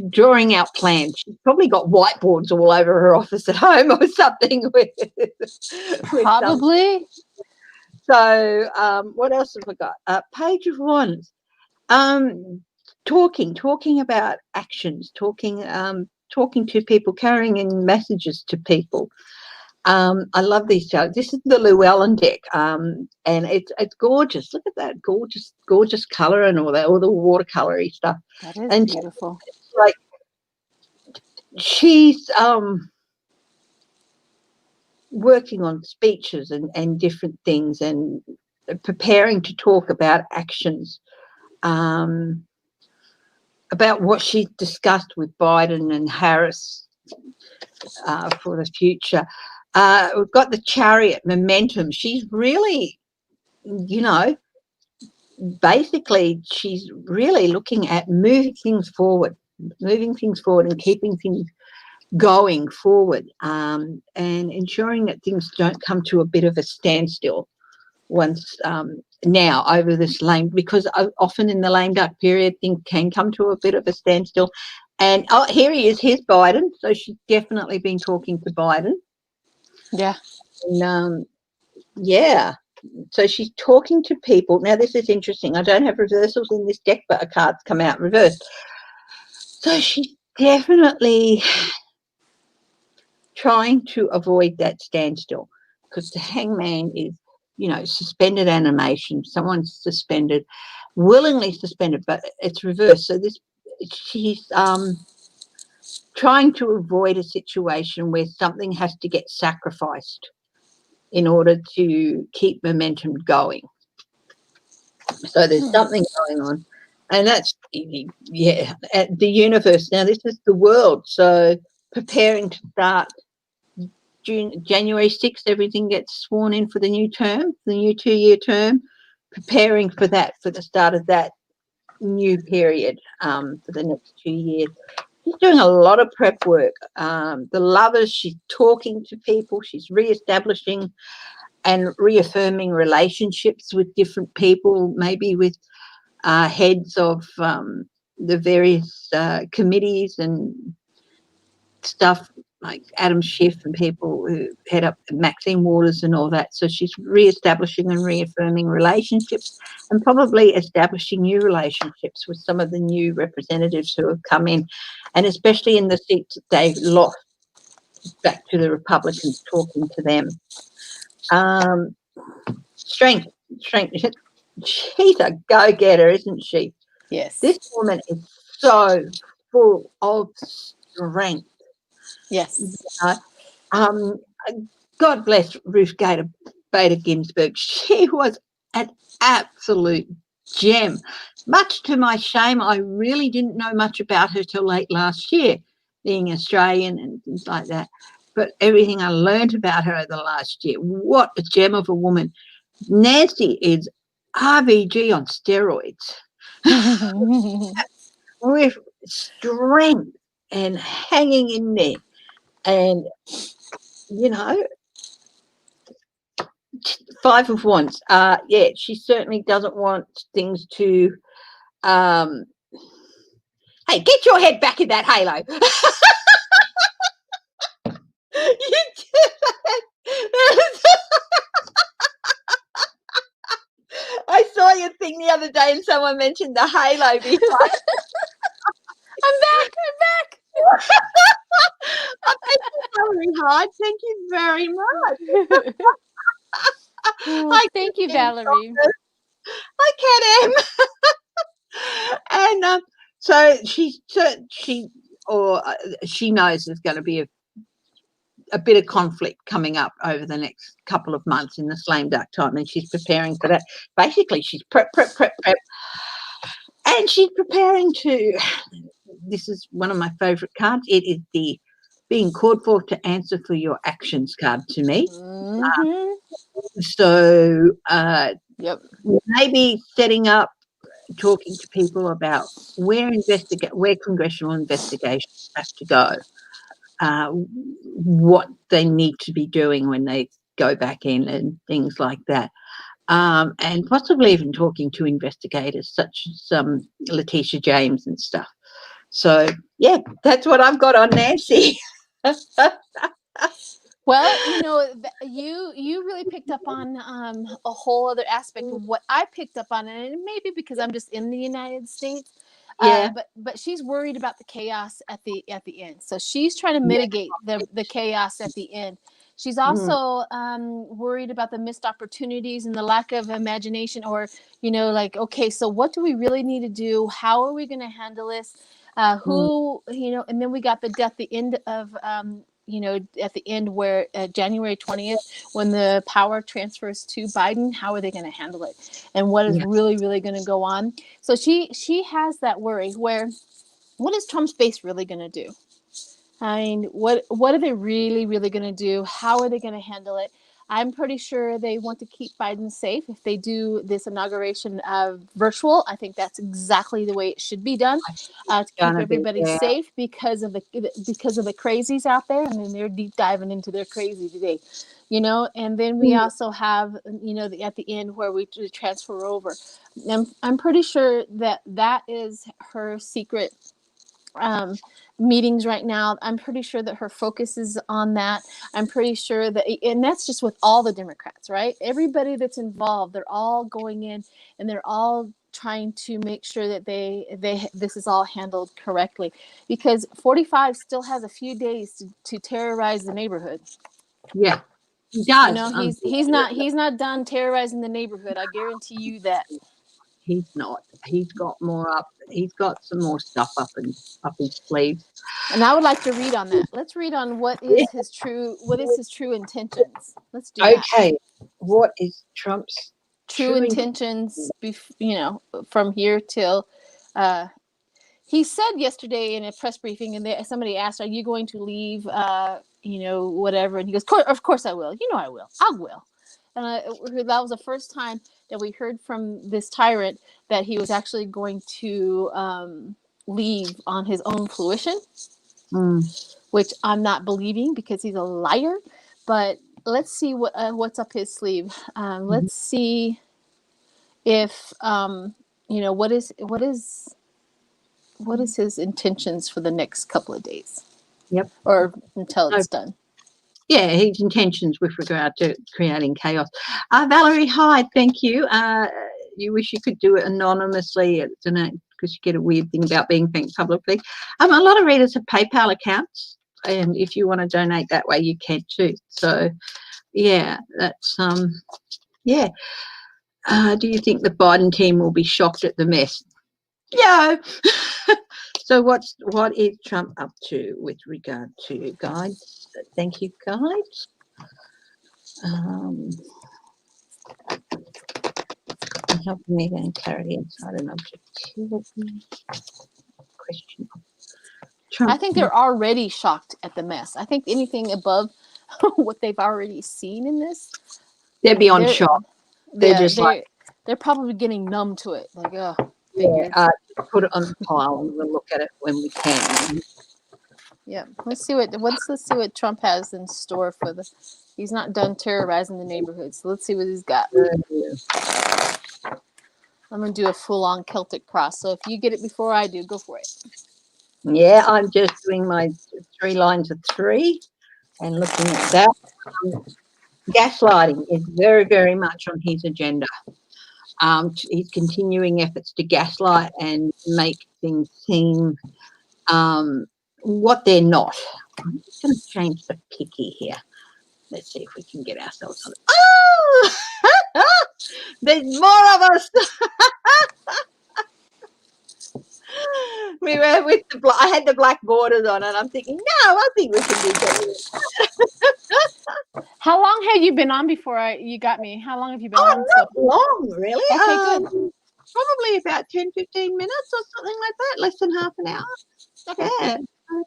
drawing out plans. She's probably got whiteboards all over her office at home or something. Probably. So what else have I got? Page of Wands. Talking about actions, talking to people, carrying in messages to people. I love these charts. This is the Llewellyn deck, and it's gorgeous. Look at that gorgeous color and all that, all the watercolory stuff. That is beautiful. Like, she's working on speeches and different things, and preparing to talk about actions, about what she discussed with Biden and Harris for the future. We've got the Chariot, momentum. She's really, basically she's really looking at moving things forward and keeping things going forward, and ensuring that things don't come to a bit of a standstill once now over this because often in the lame duck period, things can come to a bit of a standstill. And here he is, here's Biden. So she's definitely been talking to Biden. Yeah. And yeah. So she's talking to people. Now, this is interesting. I don't have reversals in this deck, but a card's come out reversed. So she's definitely trying to avoid that standstill, because the Hangman is, suspended animation. Someone's suspended, willingly suspended, but it's reversed. So she's trying to avoid a situation where something has to get sacrificed in order to keep momentum going. So there's something going on, and that's at the universe. Now this is the world, so preparing to start January 6th, everything gets sworn in for the new term, the new 2-year term, preparing for that, for the start of that new period for the next 2 years. She's doing a lot of prep work. The Lovers, she's talking to people, she's reestablishing and reaffirming relationships with different people, maybe with heads of the various committees and stuff, like Adam Schiff and people who head up Maxine Waters and all that. So she's reestablishing and reaffirming relationships, and probably establishing new relationships with some of the new representatives who have come in, and especially in the seats that they've lost, back to the Republicans, talking to them. Strength. She's a go-getter, isn't she? Yes. This woman is so full of strength. Yes. God bless Ruth Bader Ginsburg. She was an absolute gem. Much to my shame, I really didn't know much about her till late last year, being Australian and things like that. But everything I learned about her over the last year, what a gem of a woman. Nancy is RBG on steroids. With strength and hanging in there. And, you know, Five of Wands. Yeah, she certainly doesn't want things to. Hey, get your head back in that halo. I saw your thing the other day and someone mentioned the halo behind. I'm back. Oh, thank you very hard. Thank you very much. Oh, thank you, Valerie. I can. And so she knows there's going to be a bit of conflict coming up over the next couple of months in the slam duck time, and she's preparing for that. Basically, she's prep, and she's preparing to. This is one of my favorite cards. It is the being called for to answer for your actions card to me. Mm-hmm. So Yep. maybe setting up, talking to people about where congressional investigations have to go, what they need to be doing when they go back in and things like that. And possibly even talking to investigators such as Letitia James and stuff. So, yeah, that's what I've got on Nancy. Well, you really picked up on a whole other aspect of what I picked up on, and maybe because I'm just in the United States. Yeah. But she's worried about the chaos at the end. So she's trying to mitigate the chaos at the end. She's also worried about the missed opportunities and the lack of imagination, or like, okay, so what do we really need to do? How are we going to handle this? Who, and then we got the death, the end of at the end where January 20th, when the power transfers to Biden, how are they going to handle it? And what is really, really going to go on? So she has that worry where, what is Trump's base really going to do? I mean, what are they really, really going to do? How are they going to handle it? I'm pretty sure they want to keep Biden safe. If they do this inauguration virtual, I think that's exactly the way it should be done, to keep everybody safe because of the crazies out there. I mean, they're deep diving into their crazy today, And then we also have, at the end where we transfer over. I'm pretty sure that is her secret meetings right now. I'm pretty sure that her focus is on that. I'm pretty sure that, and that's just with all the Democrats, right? Everybody that's involved, they're all going in and they're all trying to make sure that this is all handled correctly, because 45 still has a few days to terrorize the neighborhood. Yeah, he does. He's not done terrorizing the neighborhood. I guarantee you that. He's not. He's got more up. He's got some more stuff up his sleeves. And I would like to read on that. Let's read on what is his true intentions. Let's do that. Okay. What is Trump's true intentions? From here till he said yesterday in a press briefing, and somebody asked, "Are you going to leave?" Whatever, and he goes, "Of course I will. I will. I will." And that was the first time that we heard from this tyrant that he was actually going to leave on his own fruition, which I'm not believing because he's a liar. But let's see what's up his sleeve. Let's see if what is his intentions for the next couple of days. Yep. Or until it's done. Yeah, his intentions with regard to creating chaos. Valerie, hi, thank you. You wish you could do it anonymously, because you get a weird thing about being thanked publicly. A lot of readers have PayPal accounts, and if you want to donate that way, you can too. So, yeah, that's yeah. Do you think the Biden team will be shocked at the mess? Yeah. So what is Trump up to with regard to guides? Thank you, guides. Helping me gain clarity inside an objectivity question. Trump. I think they're already shocked at the mess. I think anything above what they've already seen in this, they're beyond shock. They're probably getting numb to it. Like, oh, yeah, put it on the pile and we'll look at it when we can. Yeah. Let's see what Trump has in store for the. He's not done terrorizing the neighborhoods. So let's see what he's got. I'm gonna do a full-on Celtic cross. So if you get it before I do, go for it. Yeah, I'm just doing my 3 lines of 3 and looking at that. Gaslighting is very, very much on his agenda. He's continuing efforts to gaslight and make things seem what they're not. I'm just going to change the picky here. Let's see if we can get ourselves on. Oh, there's more of us. We were with I had the black borders on, and I'm thinking, no, I think we can do better. How long have you been on before you got me? How long have you been on? Not long, really. Okay, good. Probably about 10, 15 minutes or something like that, less than half an hour. Okay. Yeah,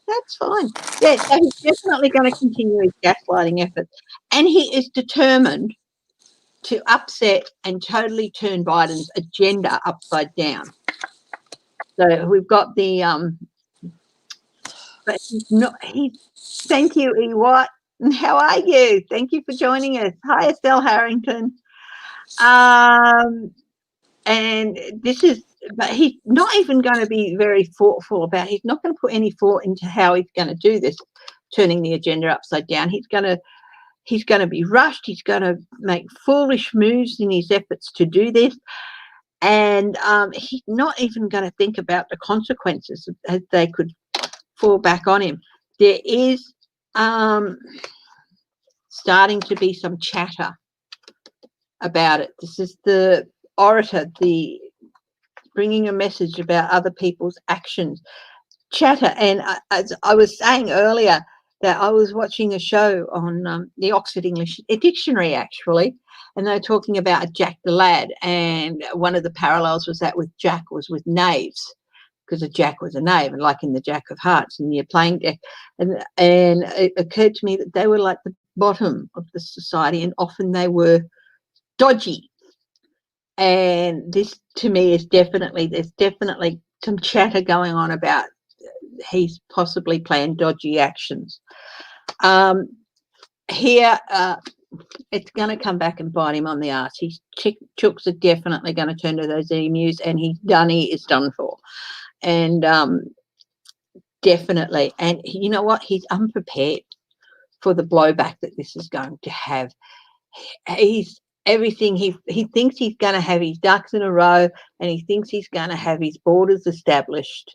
that's fine. Yeah, so he's definitely going to continue his gaslighting efforts. And he is determined to upset and totally turn Biden's agenda upside down. So we've got the but thank you, Ewart. How are you? Thank you for joining us. Hi, Estelle Harrington. And but he's not even going to be very thoughtful about. He's not going to put any thought into how he's going to do this, turning the agenda upside down. He's going to be rushed. He's going to make foolish moves in his efforts to do this, and he's not even going to think about the consequences as they could fall back on him. There is starting to be some chatter about it. This is the orator, the bringing a message about other people's actions. Chatter. And as I was saying earlier, that I was watching a show on the Oxford English Dictionary, actually, and they were talking about Jack the Lad, and one of the parallels was that with Jack was with knaves, because a Jack was a knave, and like in the Jack of Hearts in your playing deck. And it occurred to me that they were like the bottom of the society, and often they were dodgy. And this, to me, there's definitely some chatter going on about he's possibly planned dodgy actions. Here, it's going to come back and bite him on the arse. His chooks are definitely going to turn to those emus, and he is done for. And definitely, and you know what? He's unprepared for the blowback that this is going to have. He's everything. He thinks he's going to have his ducks in a row, and he thinks he's going to have his borders established,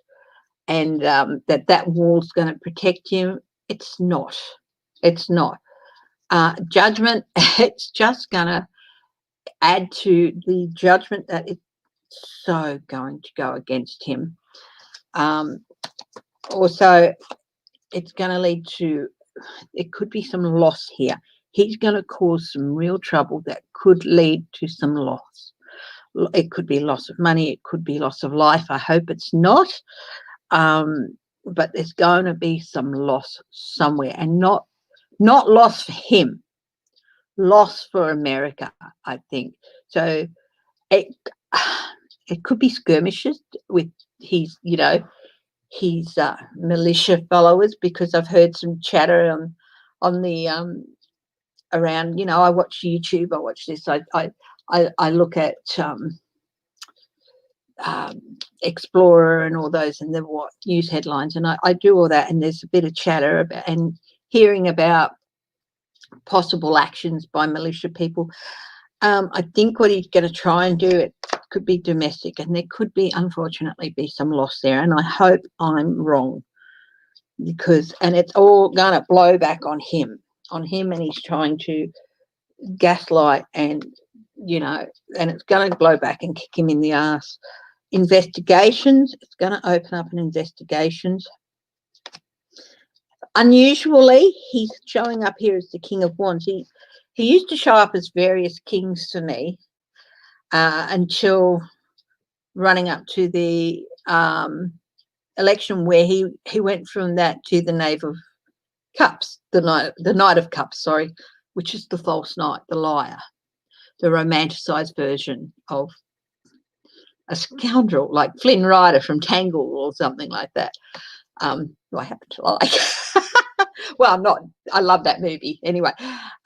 and that wall's going to protect him. It's not. It's not. Judgment, it's just going to add to the judgment that it's so going to go against him. Also, it's going to lead to, it could be some loss here. He's going to cause some real trouble that could lead to some loss. It could be loss of money. It could be loss of life. I hope it's not. But there's going to be some loss somewhere, and not loss for him, loss for America, I think. So it could be skirmishes with his militia followers, because I've heard some chatter on the around. I watch YouTube. I watch this. I look at Explorer and all those, and the news headlines, and I do all that, and there's a bit of chatter about and hearing about possible actions by militia people. I think what he's going to try and do, it could be domestic, and there could be, unfortunately, be some loss there, and I hope I'm wrong, and it's all going to blow back on him, and he's trying to gaslight, and and it's going to blow back and kick him in the ass. Investigations, it's going to open up an investigations. Unusually, he's showing up here as the King of Wands. He used to show up as various kings to me until running up to the election, where he went from that to the Knave of Cups, the Knight of Cups, sorry, which is the false knight, the liar, the romanticized version of a scoundrel like Flynn Rider from Tangle or something like that. I happen to like. Well, not. I love that movie anyway.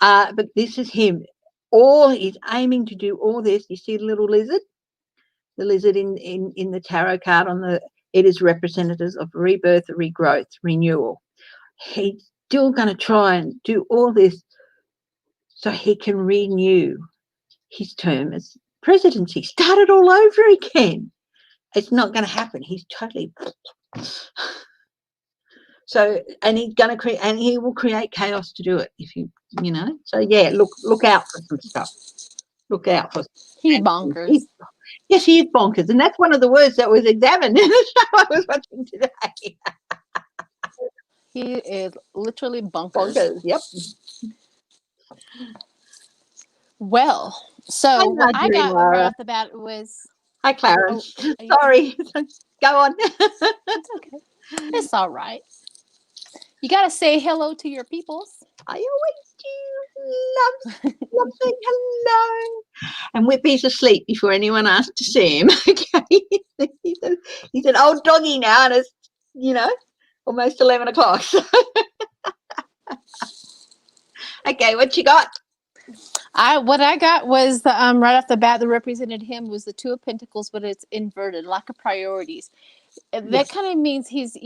But this is him. All he's aiming to do all this. You see the little lizard, the lizard in the tarot card on the. It is representatives of rebirth, regrowth, renewal. He's still going to try and do all this so he can renew his term as presidency. Start it all over again. It's not going to happen. He's totally. So, and he's going to create, and he will create chaos to do it. If you know. So yeah, look out for some stuff. Look out for. He's bonkers. Yes, he is bonkers, and that's one of the words that was examined in the show I was watching today. He is literally bonkers. Bonkers. Yep. Well, so what I got right off the bat was. Hi, Clarence. Sorry. Go on. It's okay. It's all right. You got to say hello to your peoples. I always do. Love saying hello. And Whippy's asleep before anyone asks to see him. Okay. He's an old doggy now, and it's, almost 11 o'clock. So. Okay, what you got? What I got was right off the bat that represented him was the Two of Pentacles, but it's inverted, lack of priorities. That kind of means his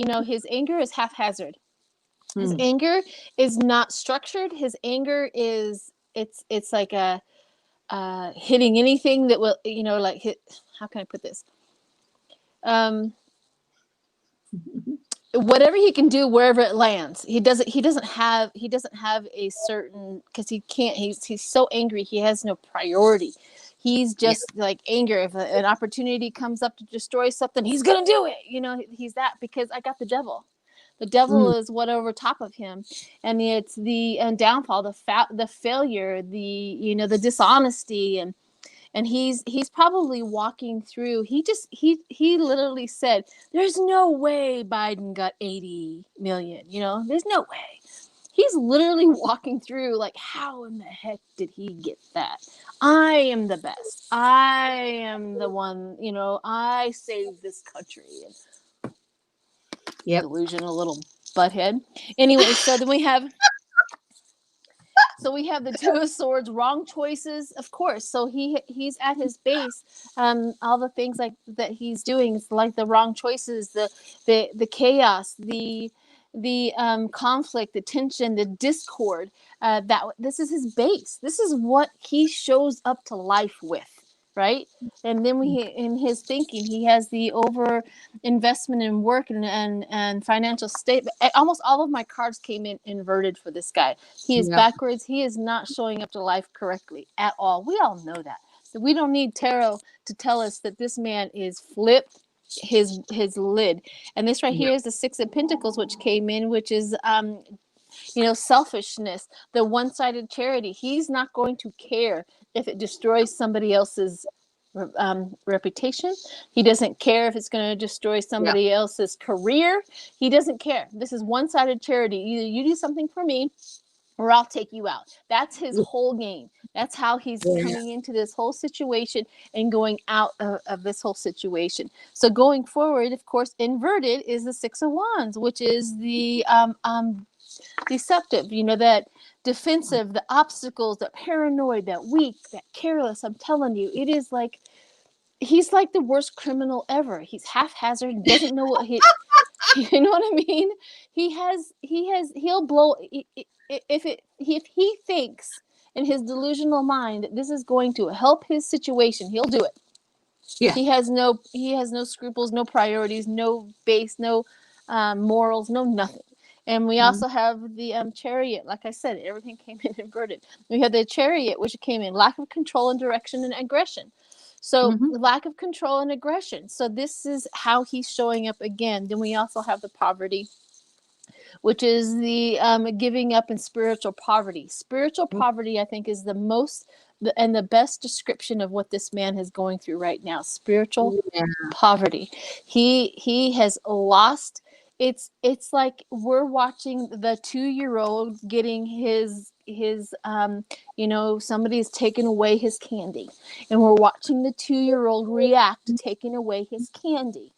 anger is haphazard. His anger is not structured. His anger is it's like a hitting anything that will like hit. How can I put this? Whatever he can do wherever it lands. He doesn't have a certain, because he can't. He's so angry. He has no priority. He's just like anger. If an opportunity comes up to destroy something, he's gonna do it. He's that, because I got the devil. The devil is what over top of him, and it's the downfall, the failure, the dishonesty, and he's probably walking through. He literally said, "There's no way Biden got 80 million. There's no way." He's literally walking through like, how in the heck did he get that? I am the best. I am the one. I saved this country. Delusional little butthead. Anyway, so then we have the Two of Swords, wrong choices, of course. So he's at his base. All the things like that he's doing, it's like the wrong choices, the chaos, the conflict, the tension, the discord. That this is his base. This is what he shows up to life with. Right. And then in his thinking, he has the over investment in work and financial state. Almost all of my cards came in inverted for this guy. He is backwards. He is not showing up to life correctly at all. We all know that. So we don't need tarot to tell us that this man is flipped his lid. And this right here is the Six of Pentacles, which came in, which is selfishness, the one-sided charity. He's not going to care if it destroys somebody else's reputation. He doesn't care if it's going to destroy somebody else's career. He doesn't care. This is one-sided charity. Either you do something for me, or I'll take you out. That's his whole game. That's how he's coming into this whole situation and going out of this whole situation. So going forward, of course, inverted is the Six of Wands, which is the deceptive, that defensive, the obstacles, that paranoid, that weak, that careless. I'm telling you, it is like he's like the worst criminal ever. He's haphazard, doesn't know what he you know what I mean? He'll blow if he thinks in his delusional mind that this is going to help his situation, he'll do it. He has no scruples, no priorities, no base, no morals, no nothing. And we also have the Chariot. Like I said, everything came in inverted. We have the Chariot, which came in lack of control and direction and aggression. So lack of control and aggression. So this is how he's showing up again. Then we also have the poverty, which is the giving up in spiritual poverty. Spiritual poverty, I think, is the most and the best description of what this man is going through right now. Spiritual poverty. He has lost. It's like we're watching the 2-year-old getting his somebody's taken away his candy, and we're watching the 2-year-old react to taking away his candy.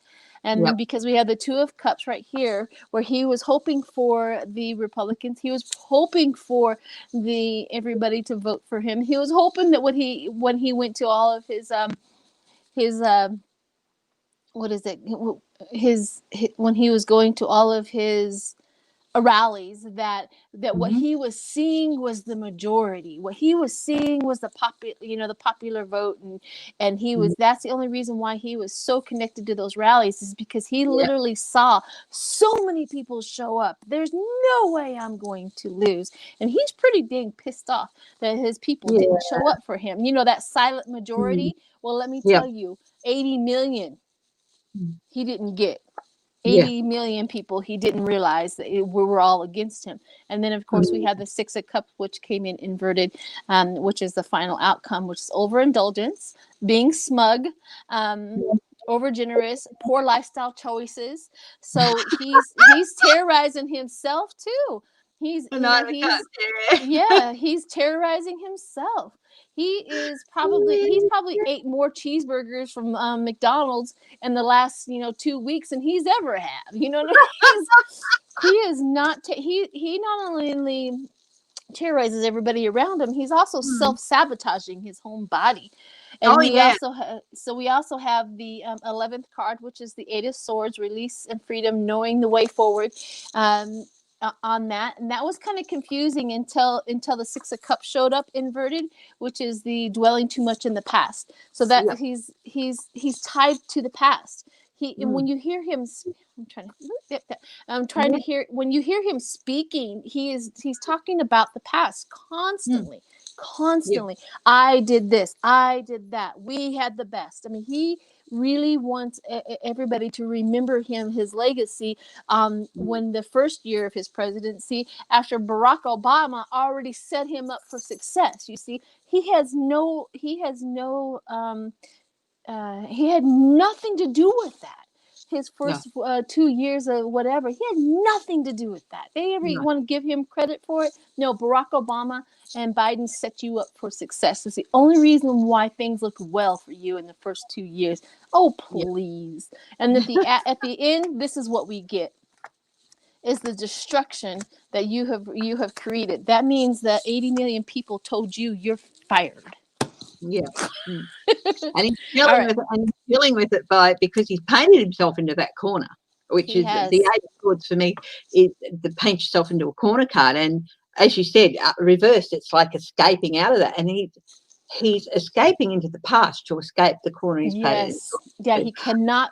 And because we have the Two of Cups right here, where he was hoping for the Republicans, he was hoping for everybody to vote for him. He was hoping that when he went to all of his what is it, his when he was going to all of his rallies, that what he was seeing was the majority. What he was seeing was the popular vote, and he was that's the only reason why he was so connected to those rallies, is because he literally saw so many people show up. There's no way I'm going to lose, and he's pretty dang pissed off that his people didn't show up for him. That silent majority. Well, let me tell you, 80 million he didn't get. 80 million people he didn't realize that we were all against him. And then, of course, we had the Six of Cups, which came in inverted, which is the final outcome, which is overindulgence, being smug, overgenerous, poor lifestyle choices. So he's terrorizing himself too. He's terrorizing himself. He's probably ate more cheeseburgers from McDonald's in the last 2 weeks than he's ever had. You know what I mean? He is not. He not only terrorizes everybody around him, he's also self-sabotaging his own body. And we also have the 11th card, which is the Eight of Swords, release and freedom, knowing the way forward. On that, and that was kind of confusing until the Six of Cups showed up inverted, which is the dwelling too much in the past. So that he's tied to the past. And when you hear him, when you hear him speaking, he's talking about the past constantly. I did this, I did that, we had the best. I mean, he really wants everybody to remember his legacy. When the first year of his presidency, after Barack Obama already set him up for success, you see, he had nothing to do with that. His first 2 years of whatever, he had nothing to do with that. They ever want to give him credit for it? No, Barack Obama and Biden set you up for success. It's the only reason why things look well for you in the first 2 years. Oh, please. And at the end, this is what we get, is the destruction that you have created. That means that 80 million people told you you're fired. Yeah. And he's dealing with it because he's painted himself into that corner, which the Eight of Swords for me is to paint yourself into a corner card. And as you said, reversed, it's like escaping out of that. And he's escaping into the past to escape the corner he's painted. Yeah, he cannot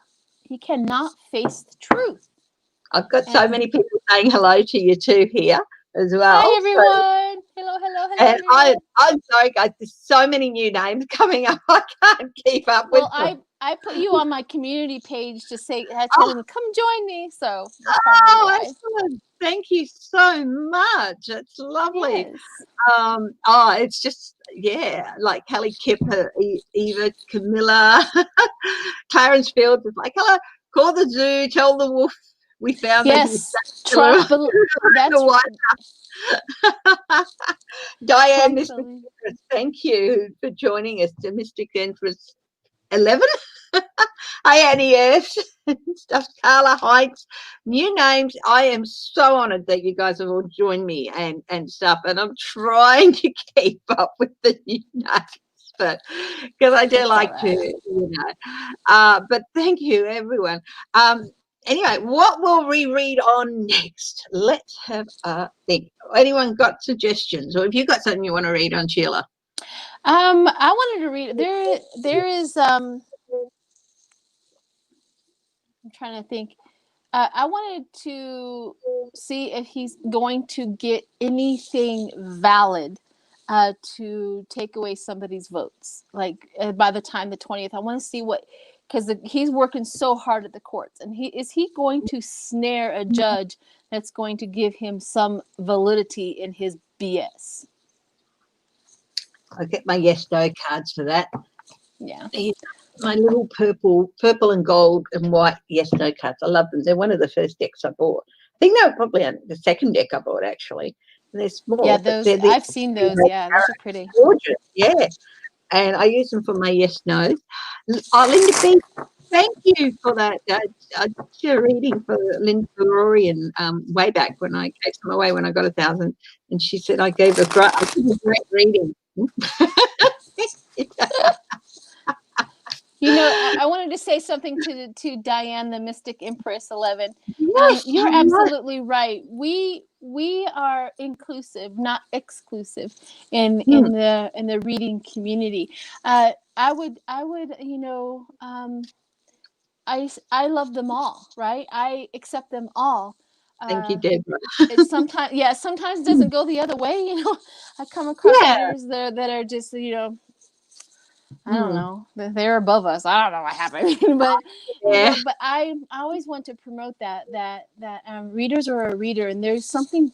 face the truth. I've got so many people saying hello to you too here as well. Hi, everyone. Hello. And I'm sorry, guys. There's so many new names coming up. I can't keep up with them. I put you on my community page to say, I told them, come join me. So, excellent. Thank you so much. It's lovely. Yes. It's just, like Kelly Kipper, Eva, Camilla, Clarence Fields is like, hello, call the zoo, tell the wolf we found Trump. That's Diane, Mystic Empress, thank you for joining us. To Mystic Empress 11. Hi, Annie S. Stuff. Carla Hikes. New names. I am so honoured that you guys have all joined me and stuff. And I'm trying to keep up with the new names, but because I do to, but thank you, everyone. Anyway, what will we read on next? Let's have a think. Anyone got suggestions, or have you got something you want to read on, Sheila? I wanted to read. There is. I'm trying to think. I wanted to see if he's going to get anything valid to take away somebody's votes. Like by the time the 20th, I want to see what. Because he's working so hard at the courts, and is he going to snare a judge that's going to give him some validity in his BS? I'll get my yes no cards for that. Yeah, my little purple and gold and white yes no cards. I love them. They're one of the first decks I bought. I think they were probably the second deck I bought actually. They're small. Yeah, those I've seen those. Yeah, those are pretty. Gorgeous. Yeah. And I use them for my yes, no's. Linda B, Thank you for that. I did a reading for Linda Lorian way back when I gave some away when I got 1,000, and she said I gave a great reading. You know, I wanted to say something to Diane, the Mystic Empress 11. Yes, You're absolutely right. We are inclusive, not exclusive, in the reading community. I would you know, I love them all, right? I accept them all. Thank you, Deborah. It sometimes doesn't go the other way. You know, I come across Yeah. readers that are just, you know, I don't know. They're above us. I don't know what happened, but Yeah. but I always want to promote that readers are a reader, and there's something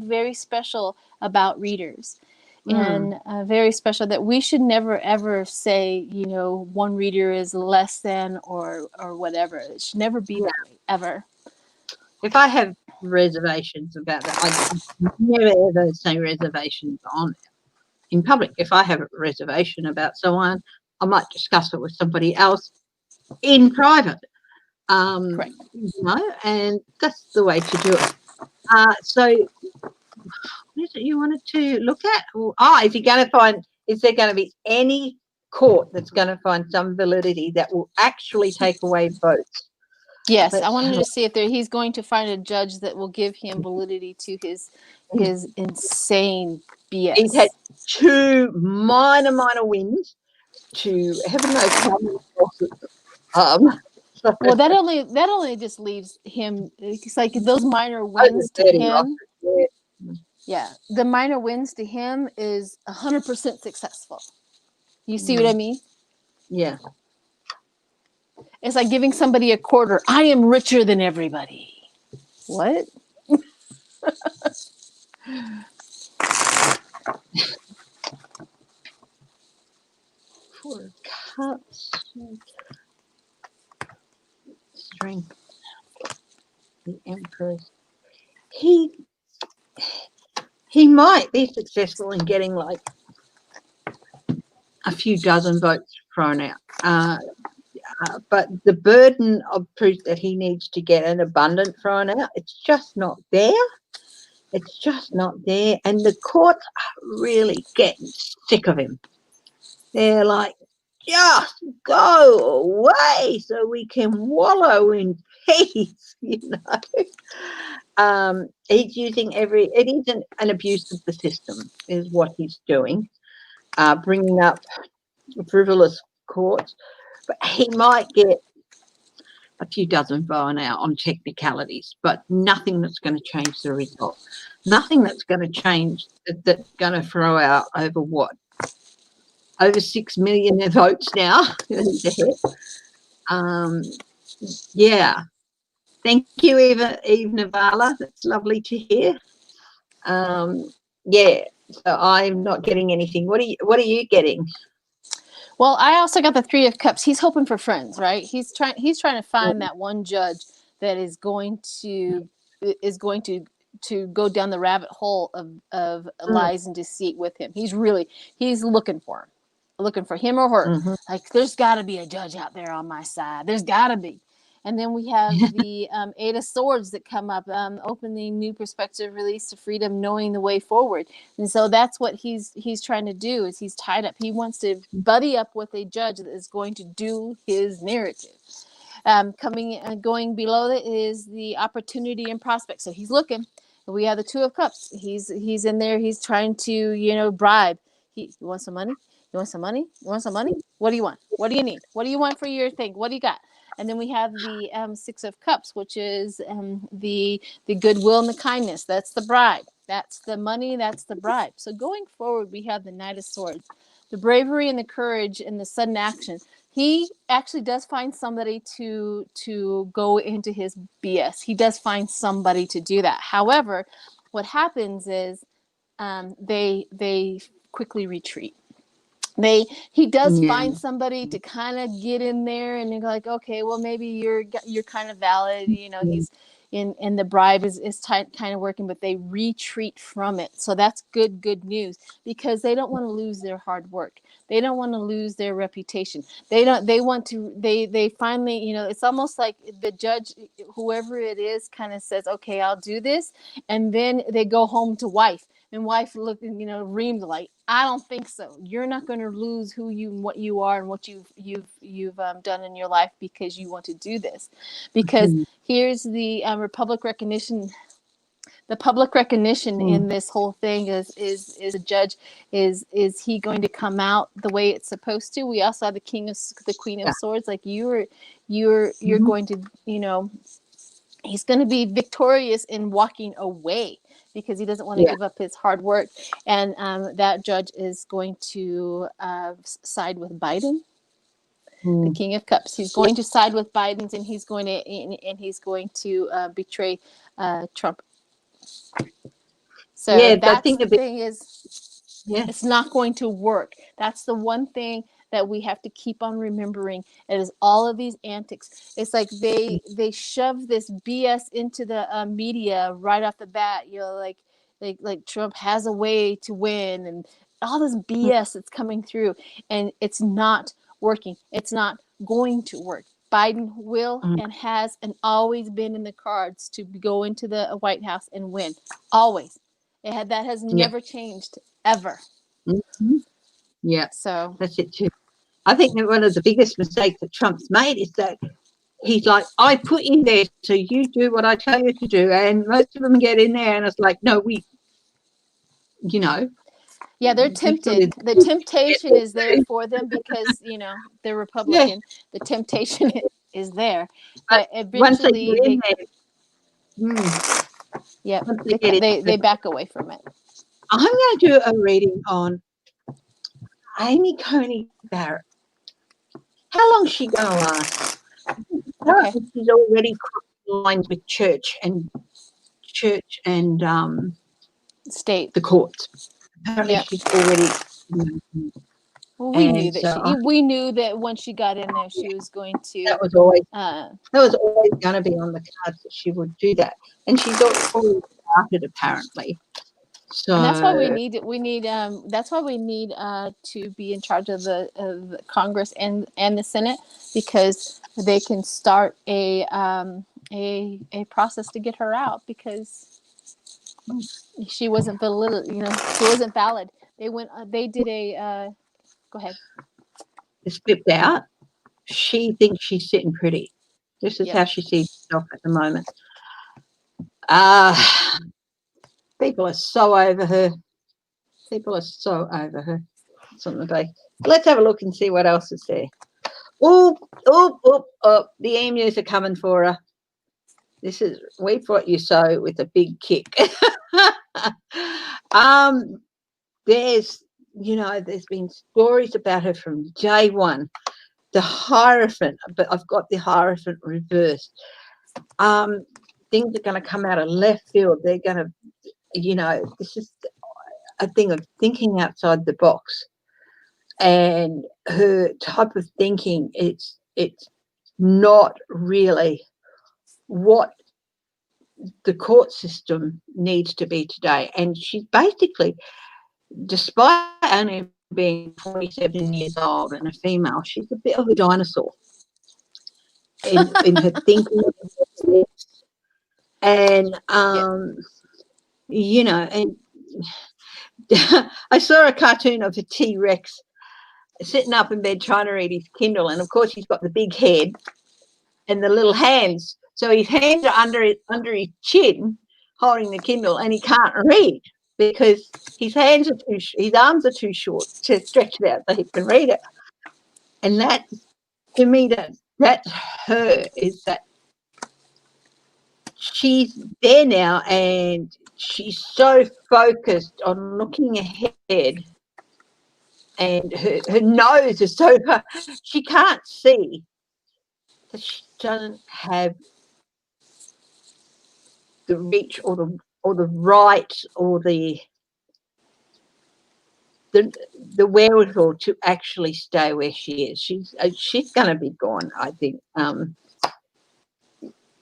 very special about readers, and very special that we should never ever say, you know, one reader is less than or whatever. It should never be that way ever. If I have reservations about that, I never ever say reservations on in public. If I have a reservation about someone, I might discuss it with somebody else in private. Correct. You know, and that's the way to do it. So, what is it you wanted to look at? Is he going to find? Is there going to be any court that's going to find some validity that will actually take away votes? Yes, I wanted to see if he's going to find a judge that will give him validity to his insane BS. He's had 2 minor wins to heaven knows how many losses. Well, that only just leaves him. It's like those minor wins to him. Yeah, the minor wins to him is 100% successful. You see what I mean? Yeah. It's like giving somebody a quarter. I am richer than everybody. What? 4 of Cups. Strength. The Empress. He might be successful in getting like a few dozen votes thrown out. But the burden of proof that he needs to get an abundant thrown out, it's just not there. It's just not there. And the courts are really getting sick of him. They're like, just go away so we can wallow in peace, you know. He's using it isn't an abuse of the system is what he's doing, bringing up frivolous courts, but he might get a few dozen thrown out on technicalities, but nothing that's going to change the result. Nothing that's going to change, that's going to throw out over what? Over 6 million votes now. Yeah. Thank you, Eve Navala. That's lovely to hear. Yeah. So I'm not getting anything. What are you getting? Well, I also got the 3 of Cups. He's hoping for friends, right? He's trying to find that one judge that is going to go down the rabbit hole of lies and deceit with him. He's looking for him or her. Like, there's got to be a judge out there on my side. There's got to be. And then we have the 8 of Swords that come up, opening new perspective, release to freedom, knowing the way forward. And so that's what he's trying to do. Is he's tied up. He wants to buddy up with a judge that is going to do his narrative. Going below it is the opportunity and prospect. So he's looking. We have the 2 of Cups. He's in there. He's trying to, you know, bribe. You want some money? You want some money? You want some money? What do you want? What do you need? What do you want for your thing? What do you got? And then we have the 6 of Cups, which is the goodwill and the kindness. That's the bribe. That's the money. That's the bribe. So going forward, we have the Knight of Swords, the bravery and the courage and the sudden action. He actually does find somebody to go into his BS. He does find somebody to do that. However, what happens is they quickly retreat. He does find somebody to kind of get in there, and they're like, okay, well, maybe you're kind of valid, you know. and the bribe is kind of working, but they retreat from it. So that's good news, because they don't want to lose their hard work. They don't want to lose their reputation. They want to, they finally, you know, it's almost like the judge, whoever it is, kind of says, okay, I'll do this. And then they go home to wife, and wife looked, you know, reamed like, I don't think so. You're not going to lose who you, what you are, and what you've done in your life, because you want to do this. Because here's the public recognition. The public recognition in this whole thing is a judge, is he going to come out the way it's supposed to? We also have the queen of swords, like you're going to, you know, he's going to be victorious in walking away, because he doesn't want to give up his hard work. And that judge is going to side with Biden, the King of Cups. He's going to side with Biden, and he's going to betray Trump. So that's the thing, is it's not going to work. That's the one thing that we have to keep on remembering. It is all of these antics. It's like they shove this BS into the media right off the bat. You know, like Trump has a way to win, and all this BS that's coming through, and it's not working. It's not going to work. Biden will and has and always been in the cards to go into the White House and win. Always. That has never changed, ever. Yeah, so that's it too. I think that one of the biggest mistakes that Trump's made is that he's like, I put you there so you do what I tell you to do, and most of them get in there and it's like, no, you know. Yeah, they're tempted. The temptation is there for them, because, you know, they're Republican. The temptation is there, but eventually they back away from it. I'm going to do a reading on Amy Coney Barrett. How long is she going to last? Okay. She's already crossed lines with church and state, the courts. Apparently, she's already. Well, we knew that. We knew that when she got in there, she was going to. That was always going to be on the cards, that she would do that, and she's already started, apparently. So and that's why we need. That's why we need to be in charge of the Congress and the Senate, because they can start a process to get her out, because she wasn't valid. You know, she wasn't valid. They did a. Go ahead. Flipped out. She thinks she's sitting pretty. This is how she sees herself at the moment. People are so over her. Something like. Let's have a look and see what else is there. Oh! The emus are coming for her. This is Weep What You Sow with a big kick. There's been stories about her from day one. The Hierophant, but I've got the Hierophant reversed. Things are going to come out of left field. They're going to, this is a thing of thinking outside the box. And her type of thinking, it's not really what the court system needs to be today. And she's basically, despite only being 47 years old and a female, she's a bit of a dinosaur in her thinking. And, and I saw a cartoon of a T-Rex sitting up in bed trying to read his Kindle. And, of course, he's got the big head and the little hands. So his hands are under his chin holding the Kindle, and he can't read because his arms are too short to stretch it out so he can read it. And that, to me, that's her, is that she's there now and she's so focused on looking ahead, and her nose is so far, she can't see that she doesn't have the reach or the right or the wherewithal to actually stay where she is. She's going to be gone, I think.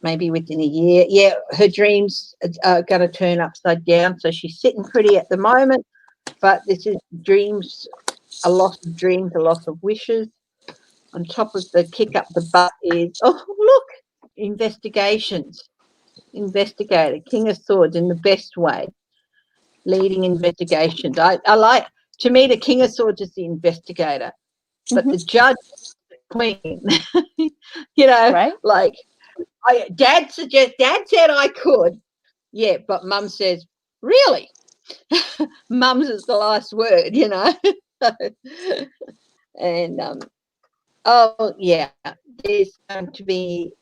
maybe within a year. Yeah, her dreams are going to turn upside down. So she's sitting pretty at the moment, but this is dreams, a loss of dreams, a loss of wishes. On top of the kick up the butt is, oh, look, investigations. Investigator, King of Swords in the best way, leading investigations. I like, to me, the King of Swords is the investigator, but the judge is the queen. Right. Like, Dad said I could. Yeah, but Mum says, really? Mum's is the last word, And oh yeah, there's going to be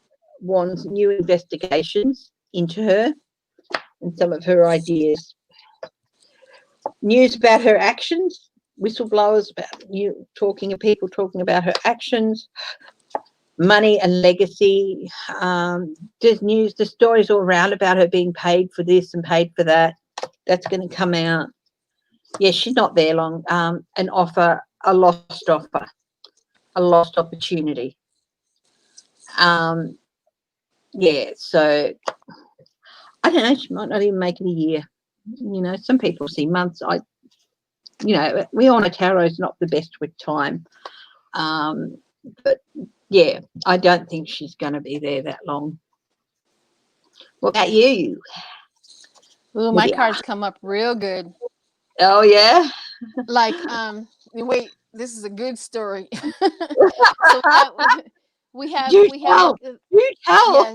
new investigations into her and some of her ideas. News about her actions, whistleblowers about people talking about her actions, money and legacy. There's news, the stories all around about her being paid for this and paid for that. That's going to come out. Yeah, she's not there long. An offer, a lost opportunity. Yeah, so I don't know, she might not even make it a year. Some people see months. We all know tarot's not the best with time. But yeah, I don't think she's going to be there that long. What about you? Ooh, my cards come up real good. Oh yeah. Like, wait, this is a good story. So we have You tell. yeah,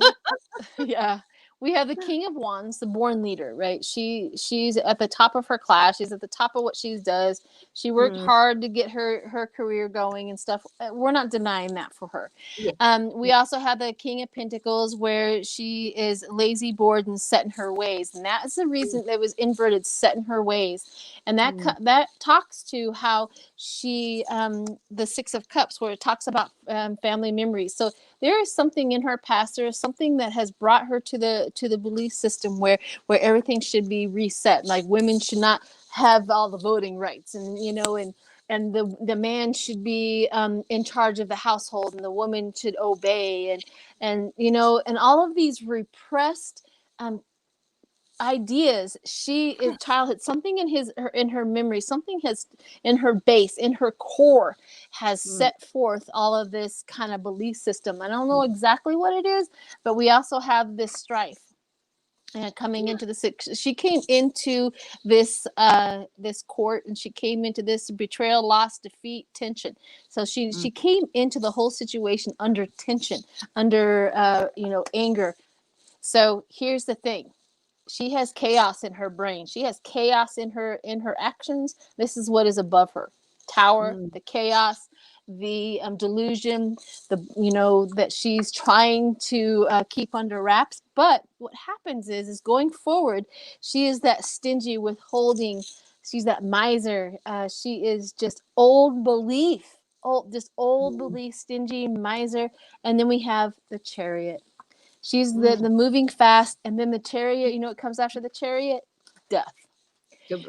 yeah. We have the King of Wands, the born leader, right? She's at the top of her class. She's at the top of what she does. She worked hard to get her career going and stuff. We're not denying that for her. Yeah. We also have the King of Pentacles, where she is lazy, bored, and set in her ways, and that is the reason that was inverted, set in her ways, and that talks to how she the Six of Cups, where it talks about family memories. So there is something in her past. There is something that has brought her to the belief system where everything should be reset. Like, women should not have all the voting rights, and and the man should be in charge of the household, and the woman should obey, and all of these repressed ideas. She is childhood, something in her memory, something has in her base, in her core, has set forth all of this kind of belief system. I don't know exactly what it is, but we also have this strife coming into the six. She came into this this court, and she came into this betrayal, loss, defeat, tension. So she came into the whole situation under tension, under anger. So here's the thing. She has chaos in her brain. She has chaos in her actions. This is what is above her. Tower, the chaos, the delusion, that she's trying to keep under wraps. But what happens is going forward, she is that stingy, withholding. She's that miser. She is just old belief, belief, stingy, miser. And then we have the Chariot. She's the moving fast, and then the Chariot. It comes after the Chariot, death.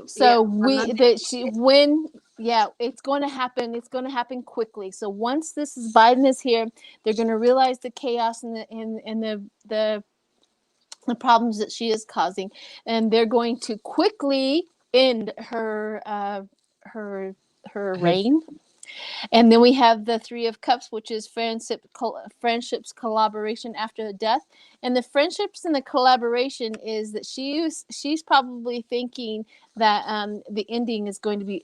So it's going to happen. It's going to happen quickly. So once Biden is here, they're going to realize the chaos and the problems that she is causing, and they're going to quickly end her reign. And then we have the Three of Cups, which is friendships, collaboration after death. And the friendships and the collaboration is that she's probably thinking that the ending is going to be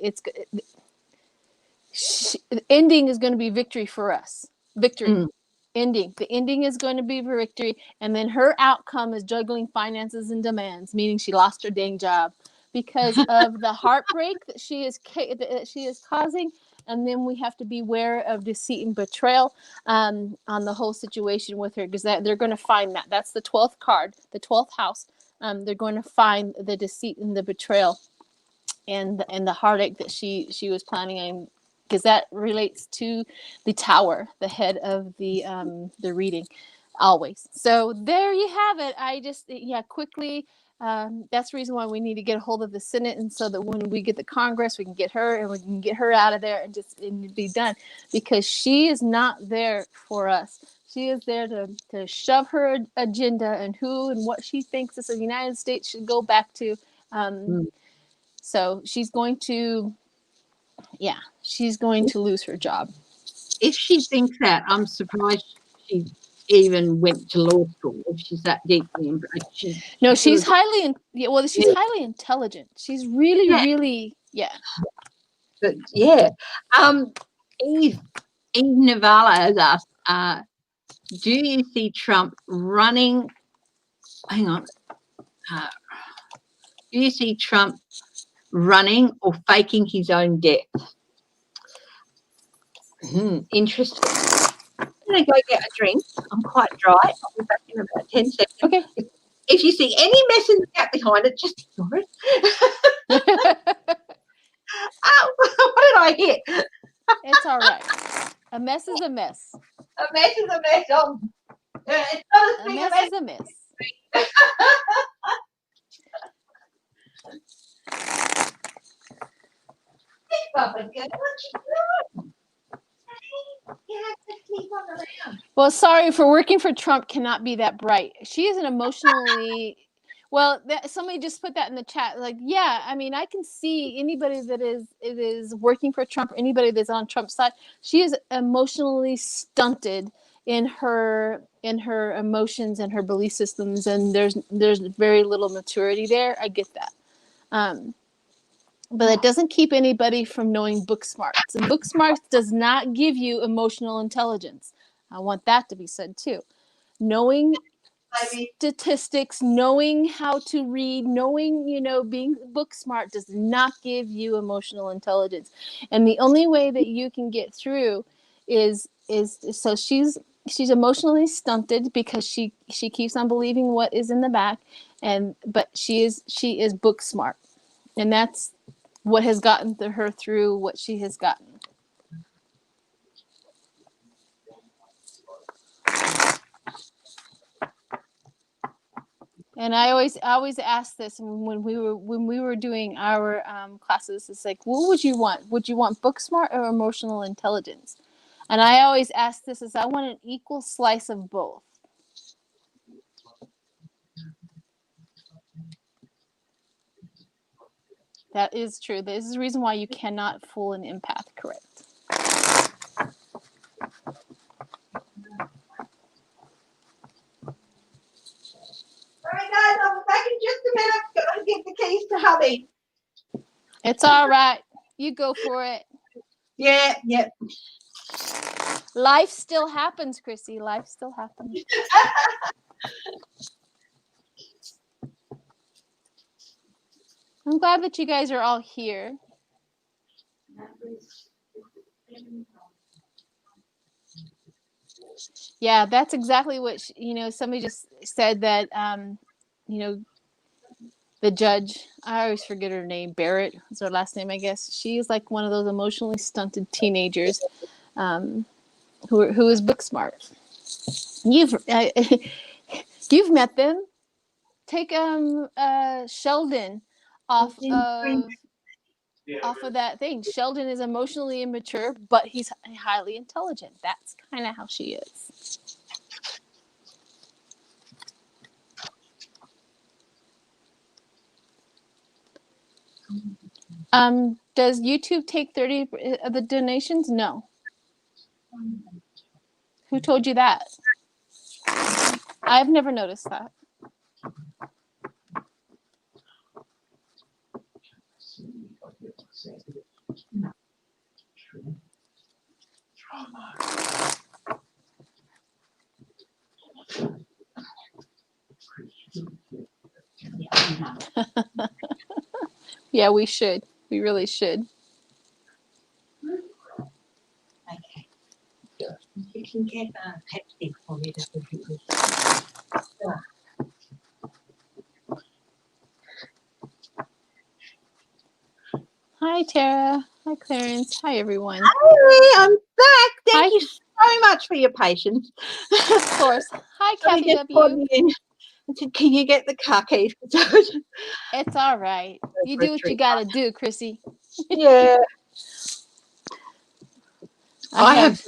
the ending is going to be victory for us. Victory. Ending. The ending is going to be victory, and then her outcome is juggling finances and demands, meaning she lost her dang job because of the heartbreak that she is causing. And then we have to beware of deceit and betrayal on the whole situation with her, because they're going to find that. That's the 12th card, the 12th house. They're going to find the deceit and the betrayal and the heartache that she was planning on, because that relates to the Tower, the head of the reading, always. So there you have it. I just quickly. That's the reason why we need to get a hold of the Senate, and so that when we get the Congress, we can get her, and we can get her out of there and be done, because she is not there for us. She is there to shove her agenda and who and what she thinks the United States should go back to. So she's going to lose her job. If she thinks that, I'm surprised she even went to law school. If she's that deeply, she's highly highly intelligent. She's really. But Eve Navala has asked, do you see Trump running? Hang on. Do you see Trump running or faking his own death? Interesting. I'm going to go get a drink. I'm quite dry. I'll be back in about 10 seconds. Okay. If you see any mess in the gap behind it, just ignore it. What did I hit? It's all right. A mess is a mess. A mess is a mess. It's not a mess is a mess. Well, sorry, for working for Trump cannot be that bright. She is an emotionally... Well, somebody just put that in the chat. Like, yeah, I mean, I can see anybody that is working for Trump, or anybody that's on Trump's side. She is emotionally stunted in her emotions and her belief systems, and there's very little maturity there. I get that. But it doesn't keep anybody from knowing book smarts. And book smarts does not give you emotional intelligence. I want that to be said too. Knowing statistics, knowing how to read, knowing, being book smart does not give you emotional intelligence. And the only way that you can get through is so she's emotionally stunted because she keeps on believing what is in the back, but she is book smart. And that's what has gotten her through what she has gotten. And I always ask this when we were doing our classes. It's like, what would you want? Would you want book smart or emotional intelligence? And I always ask this: I want an equal slice of both. That is true. This is the reason why you cannot fool an empath. Correct. All right, guys, I'll be back in just a minute. I'm going to get the keys to hubby. It's all right. You go for it. Yeah. Life still happens, Chrissy. Life still happens. I'm glad that you guys are all here. Yeah, that's exactly what somebody just said that the judge, I always forget her name, Barrett is her last name, I guess. She's like one of those emotionally stunted teenagers who is book smart. You've met them. Take Sheldon off of that thing. Sheldon is emotionally immature, but he's highly intelligent. That's kind of how she is. Does YouTube take 30 of the donations? No. Who told you that? I've never noticed that. Yeah, we should. We really should. Okay. You can get Pepsi for me. That would be good. Hi, Tara. Hi, Clarence. Hi, everyone. Hi, I'm back. Thank you so much for your patience. Of course. Hi, Kathy W. I said, can you get the car keys? It's all right. You do what you got to do, Chrissy. Yeah. I have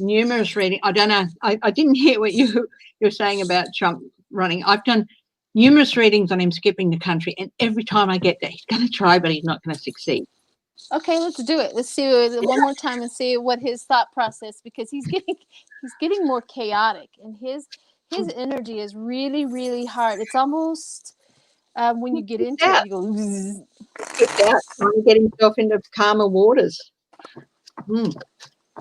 numerous readings. I don't know. I didn't hear what you were saying about Trump running. I've done numerous readings on him skipping the country, and every time I get that, he's going to try, but he's not going to succeed. Okay, let's do it. Let's see it one more time and see what his thought process, because he's getting more chaotic, and his energy is really, really hard. It's almost when you get into it, you go. Zzz. Skipped out, trying to get himself into calmer waters.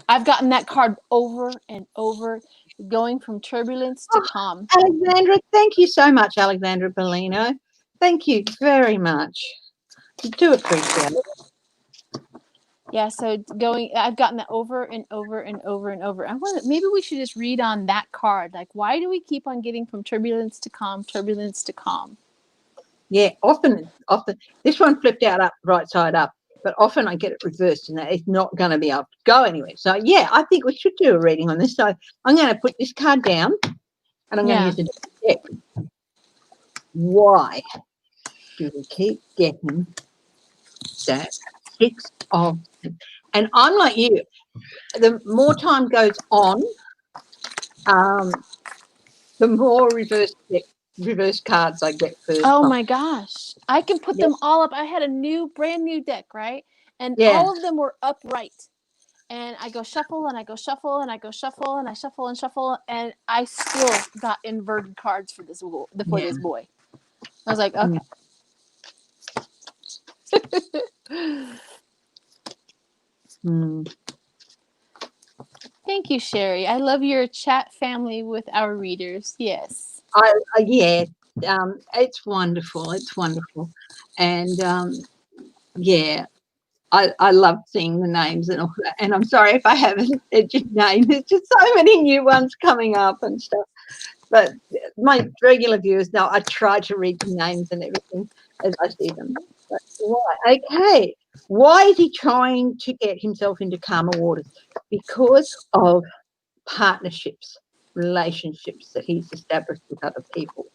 I've gotten that card over and over, going from turbulence to calm. Alexandra, thank you so much, Alexandra Bellino. Thank you very much. I do appreciate it. Yeah, so I've gotten that over and over and over and over. Maybe we should just read on that card. Like, why do we keep on getting from turbulence to calm, turbulence to calm? Yeah, often this one flipped out up, right side up, but often I get it reversed and it's not going to be able to go anywhere. So yeah, I think we should do a reading on this. So I'm going to put this card down and I'm going to use the deck. Why do we keep getting that 6 of, and I'm like you, the more time goes on, the more reverse cards I get first. Oh my gosh, I can put them all up. I had a brand new deck, right? And all of them were upright. And I go shuffle and I go shuffle and I go shuffle and I shuffle and shuffle, and I still got inverted cards for this boy. I was like, okay. Thank you, Sherry. I love your chat family with our readers. Yes. It's wonderful. It's wonderful. And I love seeing the names and all that. And I'm sorry if I haven't just named. There's just so many new ones coming up and stuff. But my regular viewers know I try to read the names and everything as I see them. But why? Okay. Why is he trying to get himself into calmer waters? Because of partnerships, relationships that he's established with other people.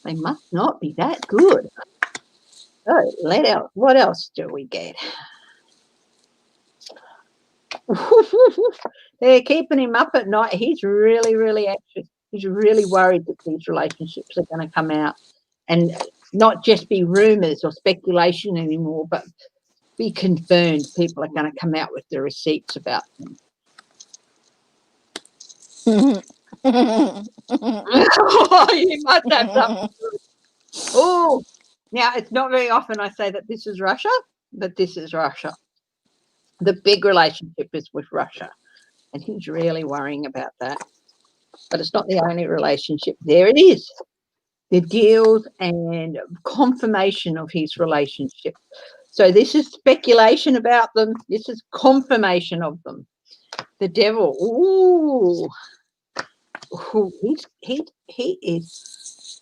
They must not be that good. So what else do we get? They're keeping him up at night. He's really, really anxious. He's really worried that these relationships are going to come out and not just be rumors or speculation anymore, but be confirmed. People are going to come out with the receipts about them. You must have something. Oh, now it's not very often I say that this is Russia, but this is Russia. The big relationship is with Russia, and he's really worrying about that. But it's not the only relationship. There it is. The deals and confirmation of his relationship. So this is speculation about them. This is confirmation of them. The devil. Ooh. He is.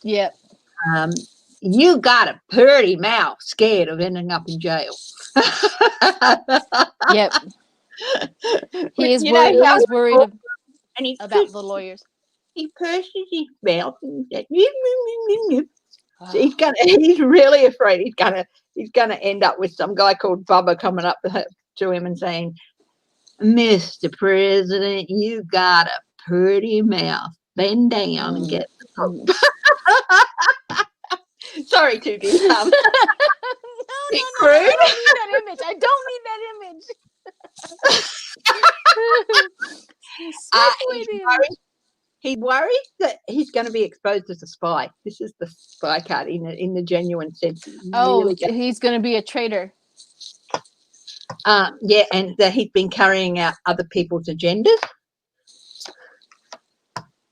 Yep. You got a pretty mouth, scared of ending up in jail. Yep. He is worried. He is worried about the lawyers. He purses his mouth and says, so he's really afraid he's gonna end up with some guy called Bubba coming up to him and saying, Mr. President, you got a pretty mouth. Bend down and get the Sorry, Tuki. No, I don't need that image. I don't need that image. He worries that he's going to be exposed as a spy. This is the spy card in the genuine sense. He's going to be a traitor. And that he's been carrying out other people's agendas,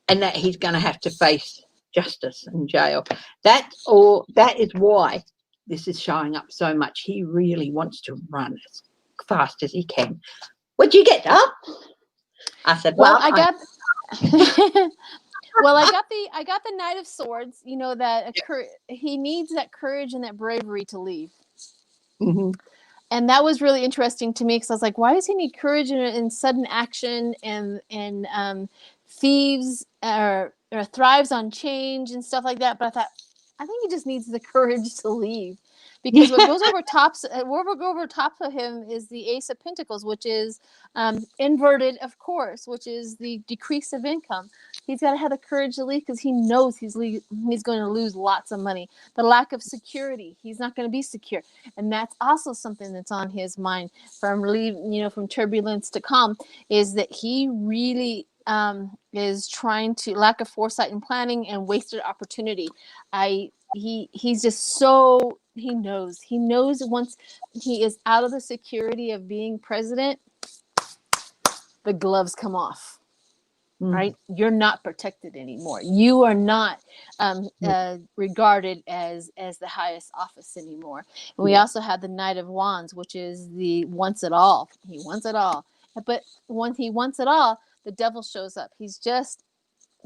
and that he's going to have to face justice and jail. That is why this is showing up so much. He really wants to run as fast as he can. What'd you get, Dub? I said, I got the Knight of Swords. You know that he needs that courage and that bravery to leave. Mm-hmm. And that was really interesting to me because I was like, why does he need courage and sudden action and thieves or thrives on change and stuff like that? But I thought, I think he just needs the courage to leave because what goes over top of him is the Ace of Pentacles, which is inverted, of course, which is the decrease of income. He's got to have the courage to leave because he knows he's going to lose lots of money. The lack of security, he's not going to be secure, and that's also something that's on his mind from from turbulence to calm, is that he really is trying to lack of foresight and planning and wasted opportunity. He's just so he knows once he is out of the security of being president, the gloves come off. Right? You're not protected anymore. You are not regarded as the highest office anymore. And we also have the Knight of Wands, which is the wants it all. He wants it all. But when he wants it all, the devil shows up. He's just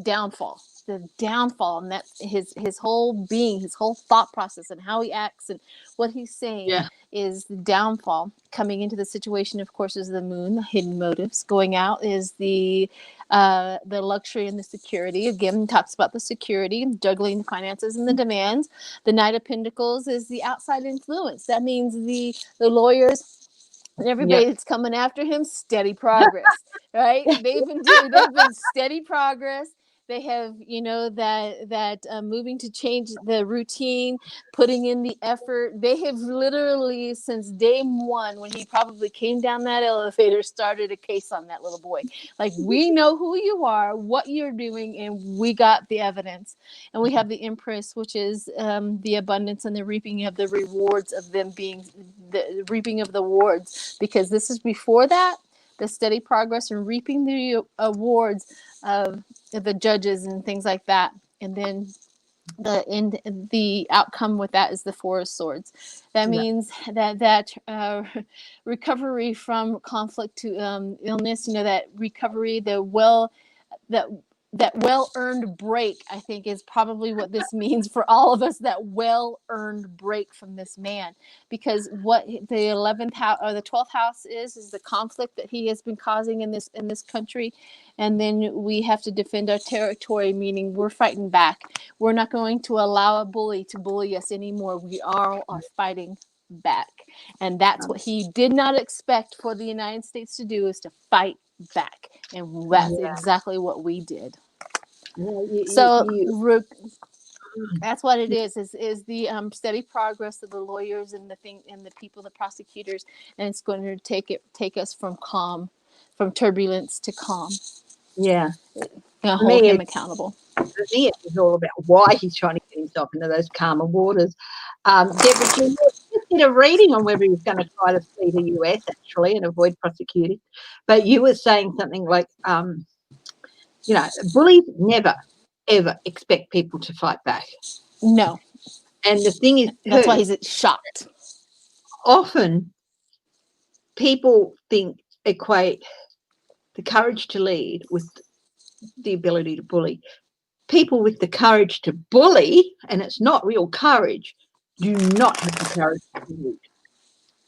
downfall. The downfall, and that's his whole being, his whole thought process, and how he acts and what he's saying is the downfall. Coming into the situation, of course, is the Moon. The hidden motives. Going out is the luxury and the security. Again, talks about the security, juggling the finances and the demands. The Knight of Pentacles is the outside influence. That means the lawyers and everybody that's coming after him. Steady progress, right? They've been steady progress. They have, that moving to change the routine, putting in the effort. They have literally, since day one, when he probably came down that elevator, started a case on that little boy. Like, we know who you are, what you're doing, and we got the evidence. And we have the Empress, which is the abundance and the reaping of the rewards of them being the reaping of the rewards, because this is before that. The steady progress and reaping the awards of the judges and things like that. And then the outcome with that is the Four of Swords. That means that recovery from conflict to illness, that recovery, that well-earned break, I think, is probably what this means for all of us. That well-earned break from this man, because what the 11th house or the 12th house is the conflict that he has been causing in this country, and then we have to defend our territory, meaning we're fighting back. We're not going to allow a bully to bully us anymore. We are fighting back, and that's what he did not expect for the United States to do, is to fight back, and that's exactly what we did. That's what it is the steady progress of the lawyers and the people, the prosecutors, and it's going to take us from turbulence to calm. Hold him accountable. For me, it's all about why he's trying to get himself into those calmer waters. Deborah, you just did a reading on whether he's going to try to flee the US, actually, and avoid prosecuting. But you were saying something like, bullies never, ever expect people to fight back. No. And the thing is, that's why he's shocked. Often people equate the courage to lead with the ability to bully. People with the courage to bully, and it's not real courage, do not have the courage to lead.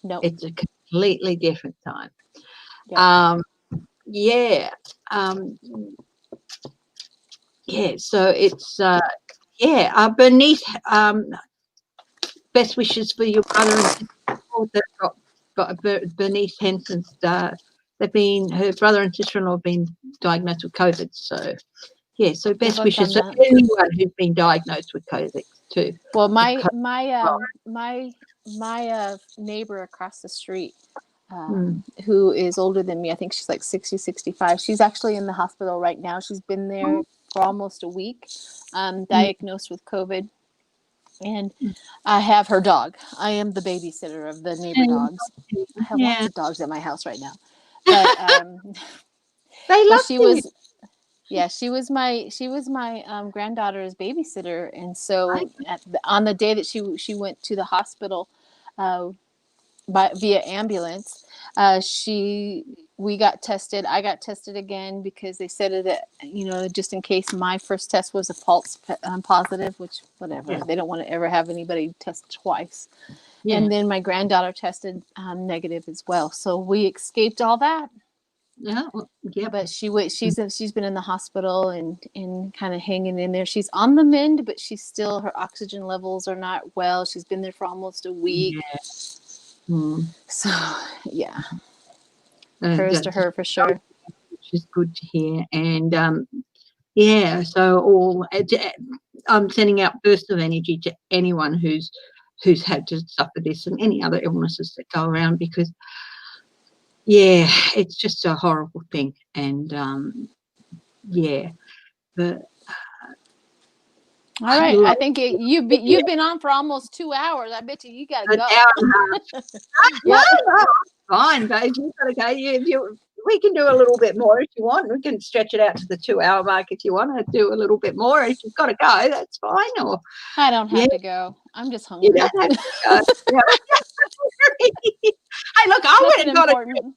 No. It's a completely different time. So it's Bernice, best wishes for your brother and sister. Got Bernice Henson's her brother and sister-in-law have been diagnosed with COVID, so best wishes for anyone who's been diagnosed with COVID too. Well, my neighbor across the street, who is older than me, I think she's like 60, 65. She's actually in the hospital right now. She's been there for almost a week, diagnosed with COVID. And I have her dog. I am the babysitter of the neighbor dogs. I have lots of dogs at my house right now. But they love you. She was my granddaughter's babysitter, and so on the day that she went to the hospital via ambulance, we got tested. I got tested again because they said that just in case my first test was a false positive, which whatever, they don't want to ever have anybody test twice. And then my granddaughter tested negative as well, so we escaped all that. Yeah. Yep. But she's been in the hospital and kind of hanging in there. She's on the mend, but she's still, her oxygen levels are not well. She's been there for almost a week. Yeah. Mm. So yeah, prayers to her for sure. Which is good to hear. And yeah, so I'm sending out bursts of energy to anyone who's had to suffer this and any other illnesses that go around, because yeah, it's just a horrible thing. And yeah, but All right, I think you've been on for almost 2 hours. I bet you gotta an go. hour and a half. Yep. No, fine, babe. You've got to go. We can do a little bit more if you want. We can stretch it out to the 2 hour mark if you want to do a little bit more. If you've got to go, that's fine. Or I don't have to go. I'm just hungry. you don't have to go. Hey, look, I went and got important.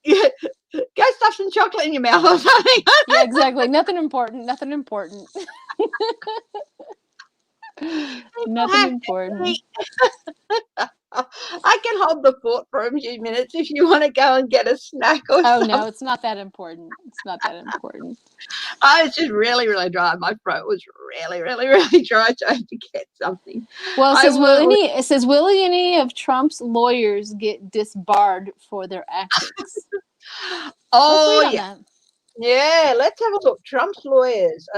go stuff some chocolate in your mouth or something. Yeah, exactly. Nothing important. Nothing important. Nothing important. I can hold the fort for a few minutes if you want to go and get a snack or something. No, it's not that important. It's not that important. I was just really, really dry. My throat was really, really, really dry trying to get something. Well, it says, will any of Trump's lawyers get disbarred for their actions? Oh, yeah. Yeah, let's have a look. Trump's lawyers.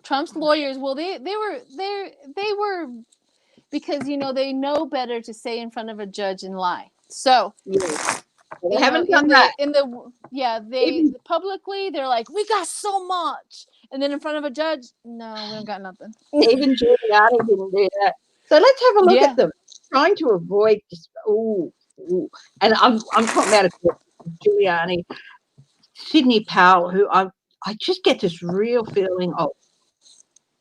Trump's lawyers. Well, they were because they know better to say in front of a judge and lie. So yeah. They haven't done that. Publicly they're like, we got so much, and then in front of a judge, no, we don't got nothing. Even Giuliani didn't do that. So let's have a look at them. Trying to avoid this. And I'm talking about Giuliani, Sidney Powell, who I just get this real feeling of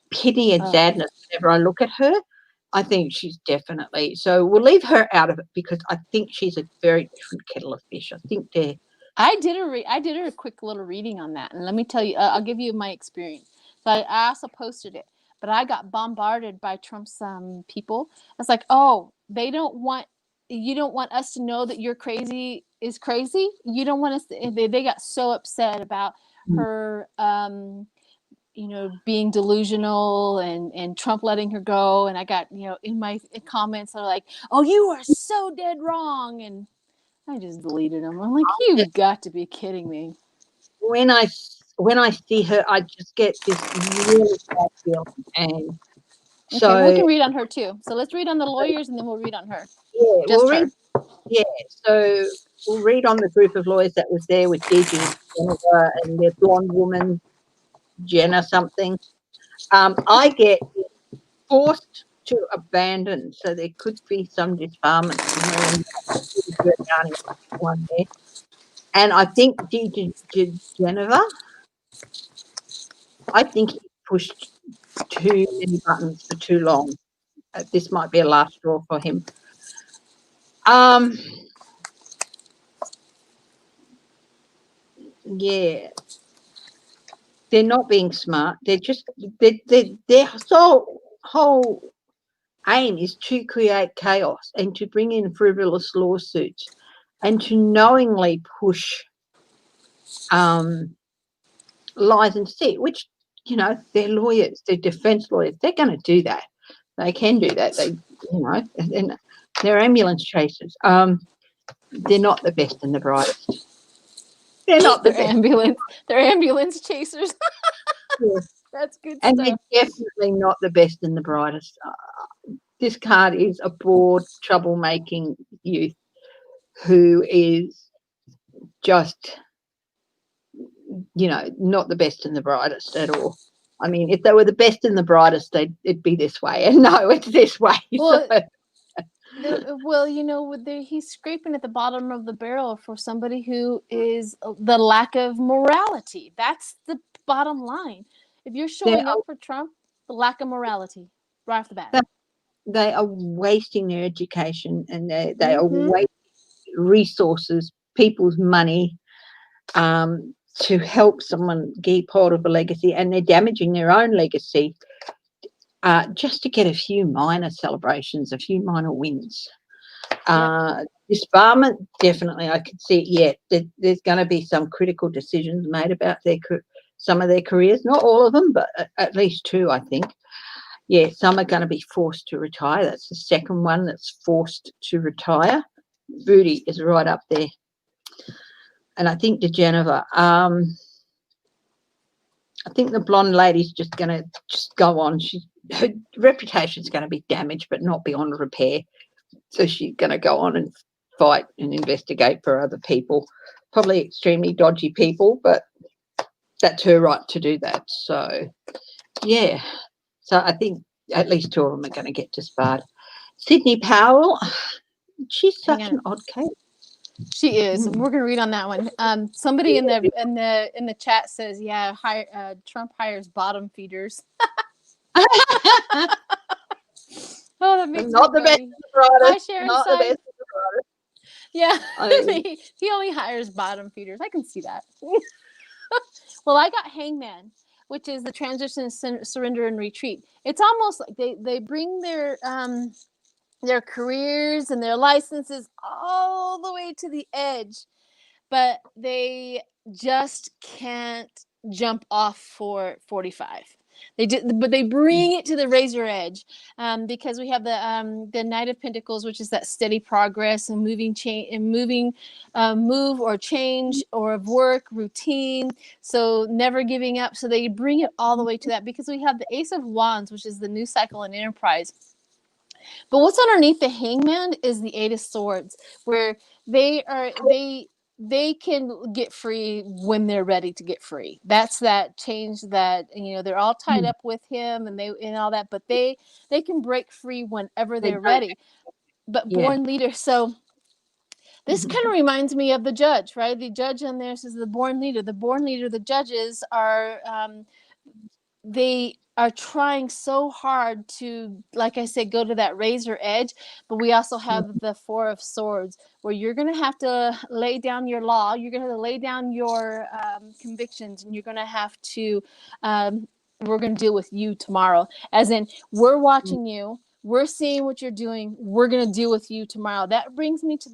pity and sadness whenever I look at her. I think she's definitely, so we'll leave her out of it because I think she's a very different kettle of fish. I think I did a quick little reading on that, and let me tell you, I'll give you my experience. So I also posted it, but I got bombarded by Trump's people. It's like, oh, you don't want us to know that you're crazy is crazy. You don't want us to, they got so upset about her being delusional and Trump letting her go. And I got, in my comments, they're like, oh, you are so dead wrong. And I just deleted them. I'm like, you've got to be kidding me. When I see her, I just get this really bad feeling. And so we can read on her too. So let's read on the lawyers and then we'll read on her. Yeah, so we'll read on the group of lawyers that was there with Gigi and Jennifer and their blonde woman, Jenna something. I get forced to abandon, so there could be some disbarment one there. And I think Jennifer, I think he pushed too many buttons for too long. This might be a last straw for him. Yeah, they're not being smart. They're just their whole aim is to create chaos and to bring in frivolous lawsuits and to knowingly push lies and deceit, which they're lawyers, they're defense lawyers. They're going to do that. They can do that. And they're ambulance chasers. They're not the best and the brightest. They're not the best. They're ambulance chasers. Yeah. That's good and stuff. They're definitely not the best and the brightest. This card is a bored, troublemaking youth who is just, not the best and the brightest at all. I mean, if they were the best and the brightest, it'd be this way. And no, it's this way. Well, he's scraping at the bottom of the barrel for somebody who is the lack of morality. That's the bottom line. If you're showing up for Trump, the lack of morality right off the bat. They are wasting their education and they are wasting resources, people's money, to help someone keep hold of a legacy, and they're damaging their own legacy just to get a few minor celebrations, a few minor wins. Disbarment, definitely, I could see it. Yeah, there's going to be some critical decisions made about some of their careers. Not all of them, but at least two, I think. Yeah, some are going to be forced to retire. That's the second one that's forced to retire. Rudy is right up there. And I think DeGeneva, I think the blonde lady's just going to go on. Her reputation's going to be damaged, but not beyond repair. So she's going to go on and fight and investigate for other people, probably extremely dodgy people, but that's her right to do that. So, yeah. So I think at least two of them are going to get disbarred. Sydney Powell, she's such an odd case. She is. We're gonna read on that one. Somebody in the chat says, "Yeah, Trump hires bottom feeders." Oh, that makes not me the best. Hi, Sharon. Not the best. Yeah, he only hires bottom feeders. I can see that. Well, I got Hangman, which is the transition, surrender, and retreat. It's almost like they bring their careers and their licenses all the way to the edge, but they just can't jump off for 45. But they bring it to the razor edge, because we have the Knight of Pentacles, which is that steady progress and move or change or work routine. So never giving up. So they bring it all the way to that, because we have the Ace of Wands, which is the new cycle and enterprise. But what's underneath the Hangman is the Eight of Swords, where they can get free when they're ready to get free. That's that change that, they're all tied up with him and all that, but they can break free whenever they're ready. But born leader. So this kind of reminds me of the judge, right? The judge on there says the born leader. The judges are, they are trying so hard to, like I said, go to that razor edge. But we also have the Four of Swords, where you're going to have to lay down your law. You're going to lay down your convictions, and you're going to have to, we're going to deal with you tomorrow. As in, we're watching you. We're seeing what you're doing. We're going to deal with you tomorrow. That brings me to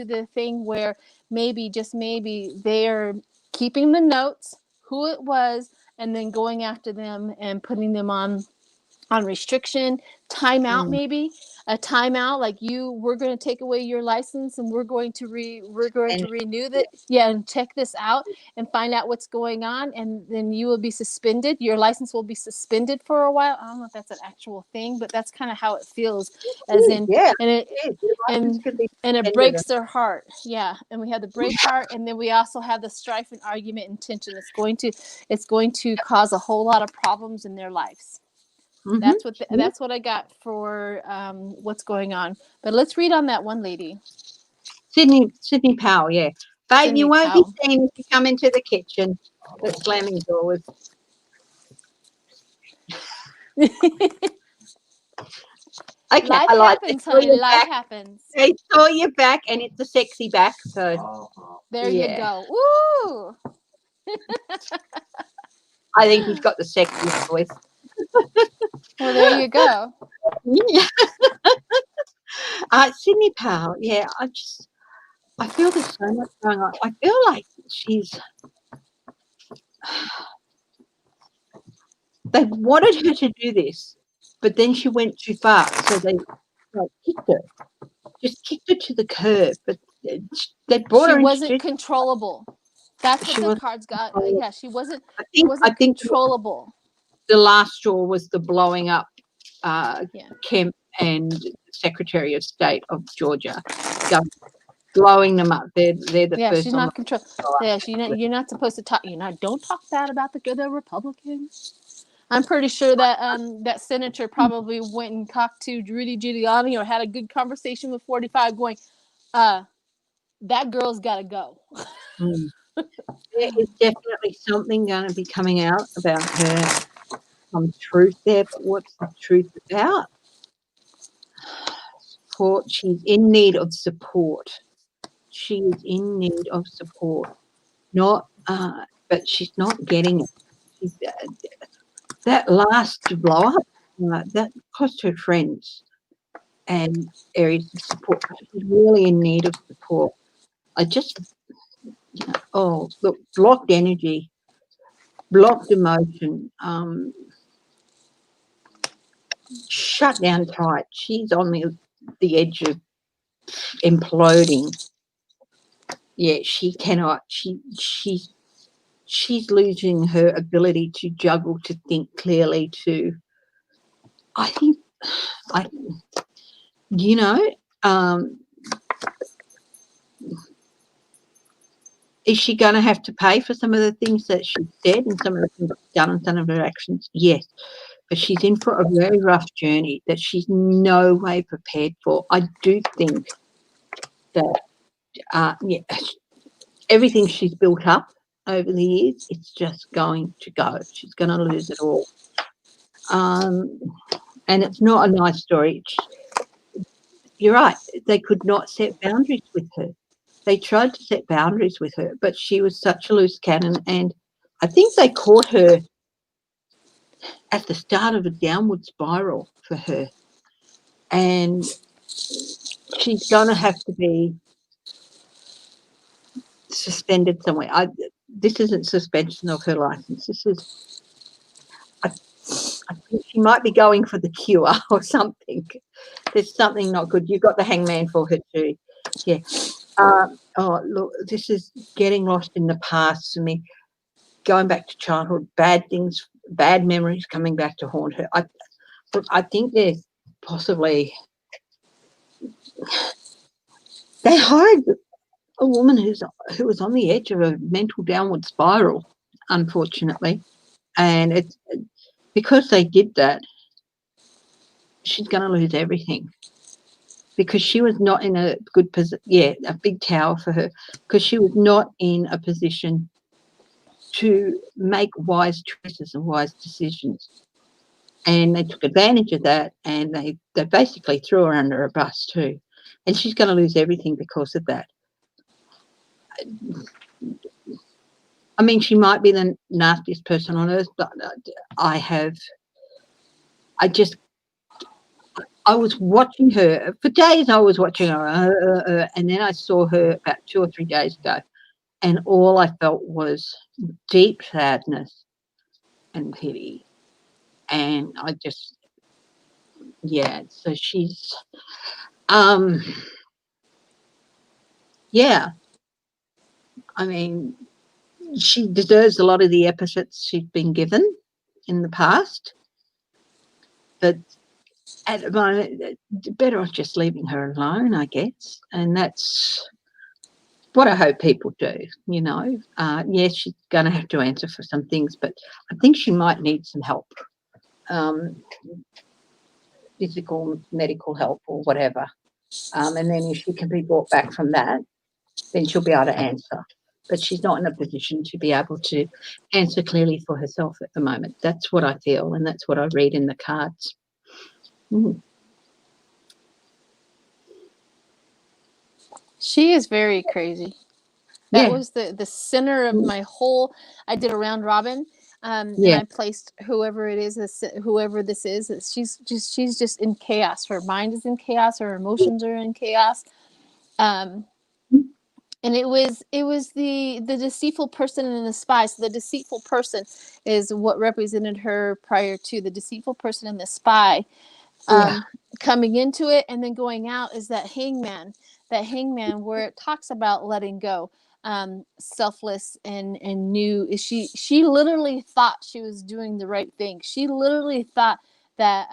the thing where maybe, just maybe, they're keeping the notes, who it was, and then going after them and putting them on restriction, timeout, maybe a timeout, like we're going to take away your license, and we're going to renew that. Yeah, and check this out and find out what's going on, and then you will be suspended. Your license will be suspended for a while. I don't know if that's an actual thing, but that's kind of how it feels. As in, and it breaks their heart. Yeah, and we have the break heart, and then we also have the strife and argument and tension. It's going to cause a whole lot of problems in their lives. That's what I got for what's going on. But let's read on that one lady. Sydney Powell, yeah. Babe, you won't be seen if you come into the kitchen. That's slamming doors. Okay, life I like happens, honey. Life happens. They saw your back, and it's a sexy back. So there you go. Woo! I think he's got the sexiest voice. Well, there you go. Yeah. Sydney Powell, yeah, I feel there's so much going on. I feel like they wanted her to do this, but then she went too far, so they kicked her to the curb. But they brought her. She wasn't controllable. That's what the cards got. Yeah, she wasn't. I think controllable. The last straw was the blowing up Kemp and Secretary of State of Georgia, blowing them up. They're the first. She's not control. Yeah, you're not supposed to talk. Don't talk bad about the Republicans. I'm pretty sure that that senator probably went and talked to Rudy Giuliani or had a good conversation with 45, going, that girl's got to go. There is definitely something going to be coming out about her. Some truth there, but what's the truth about? Support. She's in need of support. She is in need of support. But she's not getting it. That last blow up, that cost her friends. and areas of support. She's really in need of support. I just, look, blocked energy, blocked emotion, shut down tight. She's on the edge of imploding. Yeah, she cannot. She's losing her ability to juggle, to think clearly. I think, I, you know, is she going to have to pay for some of the things that she said and some of the things she's done and some of her actions? Yes. But she's in for a very rough journey that she's no way prepared for. I do think that, everything she's built up over the years, it's just going to go. She's going to lose it all. And it's not a nice story. You're right. They could not set boundaries with her. They tried to set boundaries with her, but she was such a loose cannon. And I think they caught her at the start of a downward spiral for her. And she's going to have to be suspended somewhere. This isn't suspension of her license. This is, I think she might be going for the cure or something. There's something not good. You've got the hangman for her too. Yeah. Look, this is getting lost in the past for me. Going back to childhood, bad things, bad memories coming back to haunt her. I think there's possibly, they hired a woman who was on the edge of a mental downward spiral, unfortunately, and it's because they did that. She's going to lose everything because she was not in a good position. Yeah, a big tower for her because she was not in a position to make wise choices and wise decisions. And they took advantage of that, and they basically threw her under a bus too. And she's going to lose everything because of that. I mean, she might be the nastiest person on earth, but I was watching her for days. I was watching her, and then I saw her about 2 or 3 days ago, and all I felt was deep sadness and pity. And I just, yeah. So she's, yeah. I mean, she deserves a lot of the epithets she's been given in the past, but at the moment, better off just leaving her alone, I guess. And that's what I hope people do, Yes, she's going to have to answer for some things, but I think she might need some help, physical, medical help or whatever. And then if she can be brought back from that, then she'll be able to answer. But she's not in a position to be able to answer clearly for herself at the moment. That's what I feel, and that's what I read in the cards. She is very crazy. That was the center of my whole. I did a round robin, and I placed whoever it is, whoever this is. She's just in chaos. Her mind is in chaos. Her emotions are in chaos. And it was the deceitful person and the spy. So the deceitful person is what represented her prior to. The deceitful person and the spy coming into it and then going out is that hangman where it talks about letting go, selfless and new. She literally thought she was doing the right thing. She literally thought that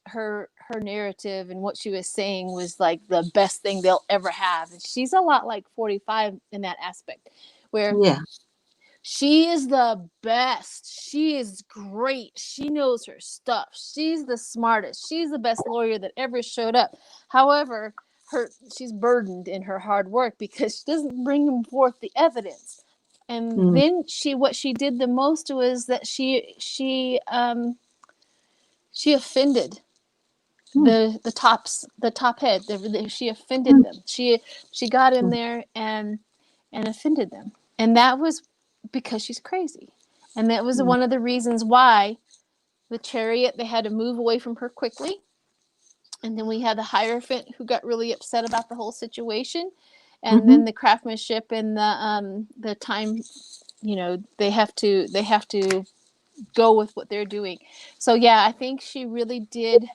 her narrative and what she was saying was like the best thing they'll ever have. And she's a lot like 45 in that aspect, where she is the best. She is great. She knows her stuff. She's the smartest. She's the best lawyer that ever showed up. However, she's burdened in her hard work because she doesn't bring forth the evidence. And then what she did the most was that she offended the top head. She offended them. She got in there and offended them. And that was because she's crazy. And that was one of the reasons why the chariot, they had to move away from her quickly. And then we had the Hierophant who got really upset about the whole situation. And Mm-hmm. then the craftsmanship and the time, you know, they have to go with what they're doing. So yeah, I think she really did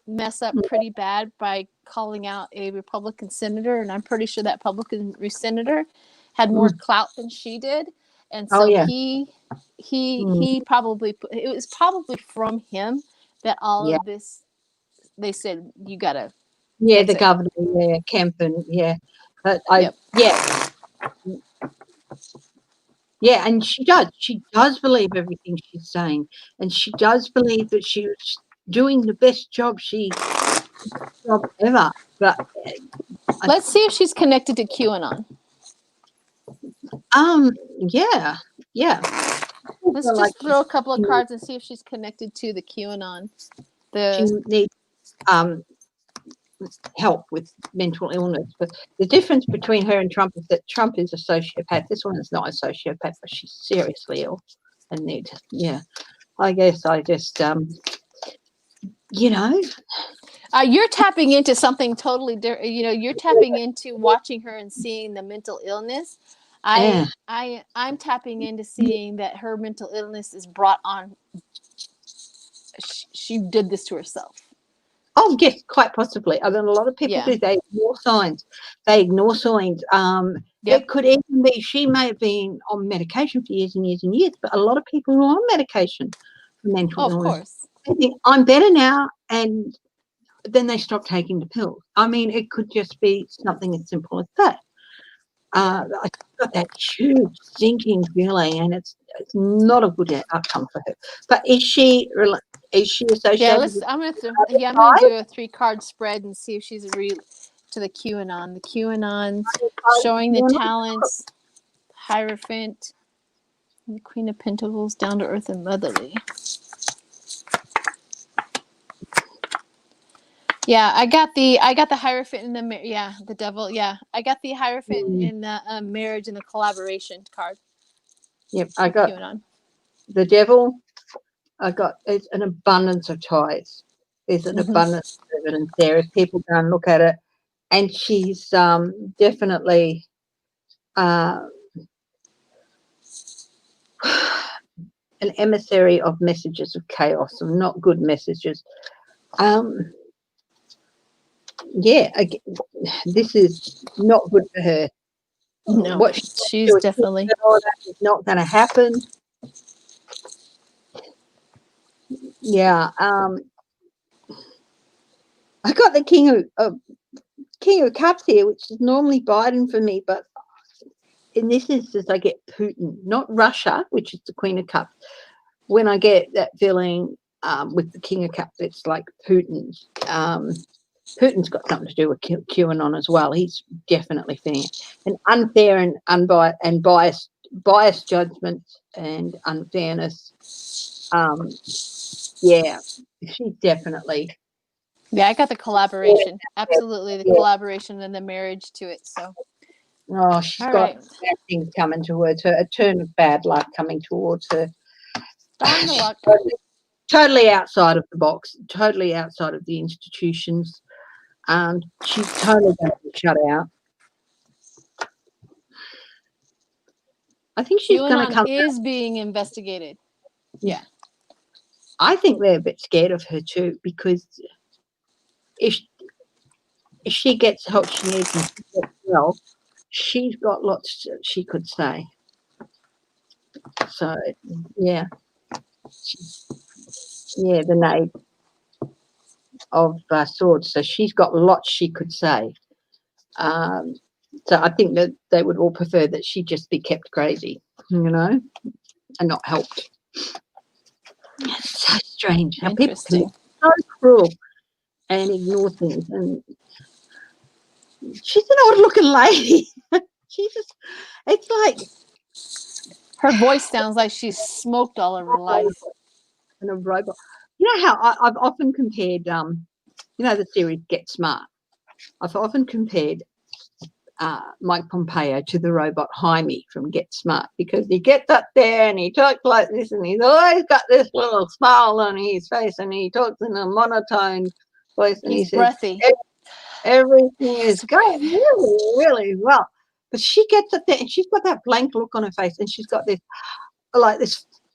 mess up pretty bad by calling out a Republican senator, and I'm pretty sure that Republican senator had more clout than she did, and so Yeah. he probably it was probably from him that all Yeah. of this, they said you gotta. Yeah, That's the it. governor, yeah, Kempen, yeah. But Yep. Yeah, and she does believe everything she's saying, and she does believe that she was doing the best job ever. But Let's see if she's connected to QAnon. yeah, yeah. Let's Like just throw a couple of cards and see if she's connected to the QAnon. she needs help with mental illness. But the difference between her and Trump is that Trump is a sociopath. This one is not a sociopath, but she's seriously ill and need. Yeah, I guess I just you know. You're tapping into something totally different. You know, you're tapping into watching her and seeing the mental illness. I'm tapping into seeing that her mental illness is brought on. She did this to herself. Oh, yes, quite possibly. I mean, a lot of people do. They ignore signs. It could even be she may have been on medication for years and years and years, but a lot of people are on medication for mental illness. Of course. They think, I'm better now, and then they stop taking the pills. I mean, it could just be something as simple as that. I got that huge sinking feeling, and it's not a good outcome for her. But is she associated? Yeah, with I'm gonna do a 3-card spread and see if she's to the QAnon. The QAnon showing the talents, Hierophant, the Queen of Pentacles, down to earth and motherly. Yeah, I got the Hierophant in the devil. Yeah, I got the Hierophant in the marriage and the collaboration card. Yep, I got QAnon. The devil. I got it's an abundance of ties. There's an abundance of evidence there. If people go and look at it, and she's definitely an emissary of messages of chaos, of not good messages. Yeah, this is not good for her. No, what she's definitely not going to happen. Yeah, I got the King of Cups here, which is normally Biden for me, but in this instance, I get Putin, not Russia, which is the Queen of Cups. When I get that feeling with the King of Cups, it's like Putin. Putin's got something to do with QAnon as well. He's definitely feeling it. And unfair and unbiased and biased judgments and unfairness. Yeah, she's definitely. Yeah, I got the collaboration. Absolutely, the collaboration and the marriage to it. So. Oh, she's got bad things coming towards her. A turn of bad luck coming towards her. Totally outside of the box. Totally outside of the institutions. She's totally going to be shut out. I think she's going to come. Is being investigated. Yeah. I think they're a bit scared of her too, because if she gets help she needs and she gets well, she's got lots she could say. So yeah, the Knave of Swords. So she's got lots she could say. So I think that they would all prefer that she just be kept crazy, and not helped. It's so strange how people can be so cruel and ignore things. And she's an odd-looking lady. It's like her voice sounds like she's smoked all of her life. And a robot. You know how I've often compared, the series Get Smart. I've often compared Mike Pompeo to the robot Jaime from Get Smart, because he gets up there and he talks like this, and he's always got this little smile on his face, and he talks in a monotone voice, and he He's says, breathy. everything is He's going breathy. really, really well. But she gets it there, and she's got that blank look on her face, and she's got this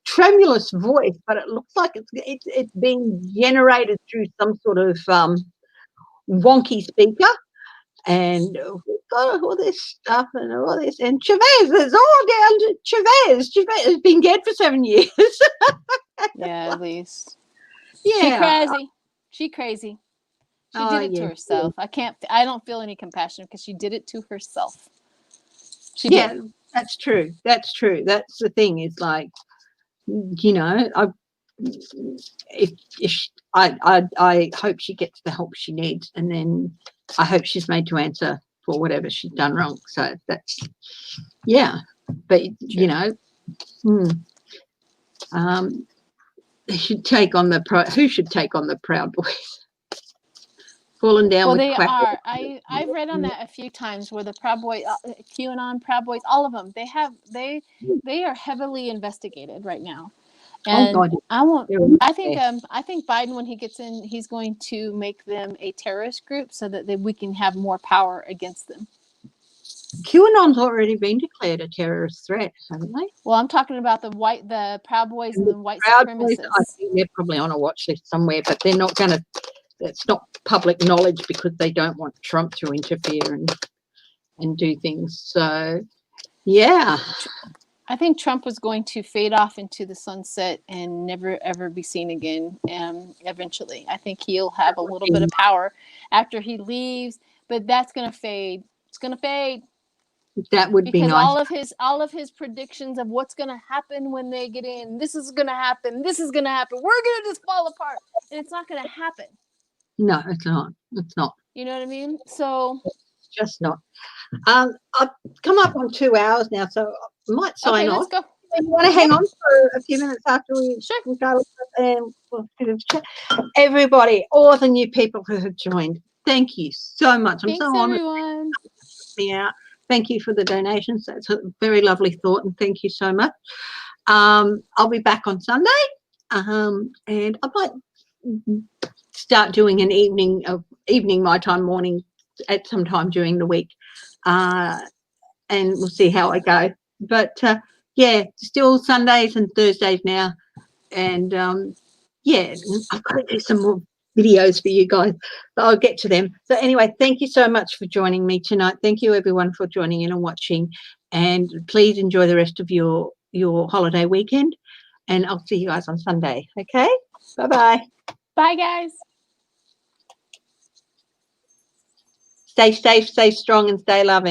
tremulous voice, but it looks like it's being generated through some sort of wonky speaker. And we've got all this stuff and all this, and Chavez, it's all down to Chavez. Chavez has been dead for 7 years. Yeah, at least. Yeah. She crazy. She Oh, did it to yeah. herself. I don't feel any compassion because she did it to herself. She Yeah, did. that's true. That's true. That's the thing. Is like, you know, I hope she gets the help she needs, and then I hope she's made to answer for whatever she's done wrong. So that's, yeah. But you know, they should take on who should take on the Proud Boys? Falling down Well, with they quack. are. I've read on that a few times where the Proud Boy, QAnon Proud Boys, all of them, they are heavily investigated right now. Oh And God, I think Biden, when he gets in, he's going to make them a terrorist group so that we can have more power against them. QAnon's already been declared a terrorist threat, haven't they? Well, I'm talking about the Proud Boys and the white Proud Boys, supremacists. I think they're probably on a watch list somewhere, but they're not going to. It's not public knowledge because they don't want Trump to interfere and do things. So, yeah. I think Trump was going to fade off into the sunset and never ever be seen again. Eventually, I think he'll have a little bit of power after he leaves, but that's going to fade. It's going to fade. That would be because nice. all of his predictions of what's going to happen when they get in, this is going to happen, this is going to happen, we're going to just fall apart, and it's not going to happen. No, it's not. It's not. You know what I mean? So it's just not. I've come up on 2 hours now, so I might sign off. Let's go. You want to hang on for a few minutes after we go, and we'll chat. Everybody, all the new people who have joined, thank you so much. Thanks, I'm so honored. everyone. Yeah, thank you for the donations. That's a very lovely thought, and thank you so much. I'll be back on Sunday, and I might start doing an evening my time, morning at some time during the week, and we'll see how I go. But yeah, still Sundays and Thursdays now, and yeah, I've got to do some more videos for you guys, but I'll get to them. So anyway, thank you so much for joining me tonight. Thank you everyone for joining in and watching, and please enjoy the rest of your holiday weekend, and I'll see you guys on Sunday. Okay, bye guys. Stay safe, stay strong, and stay loving.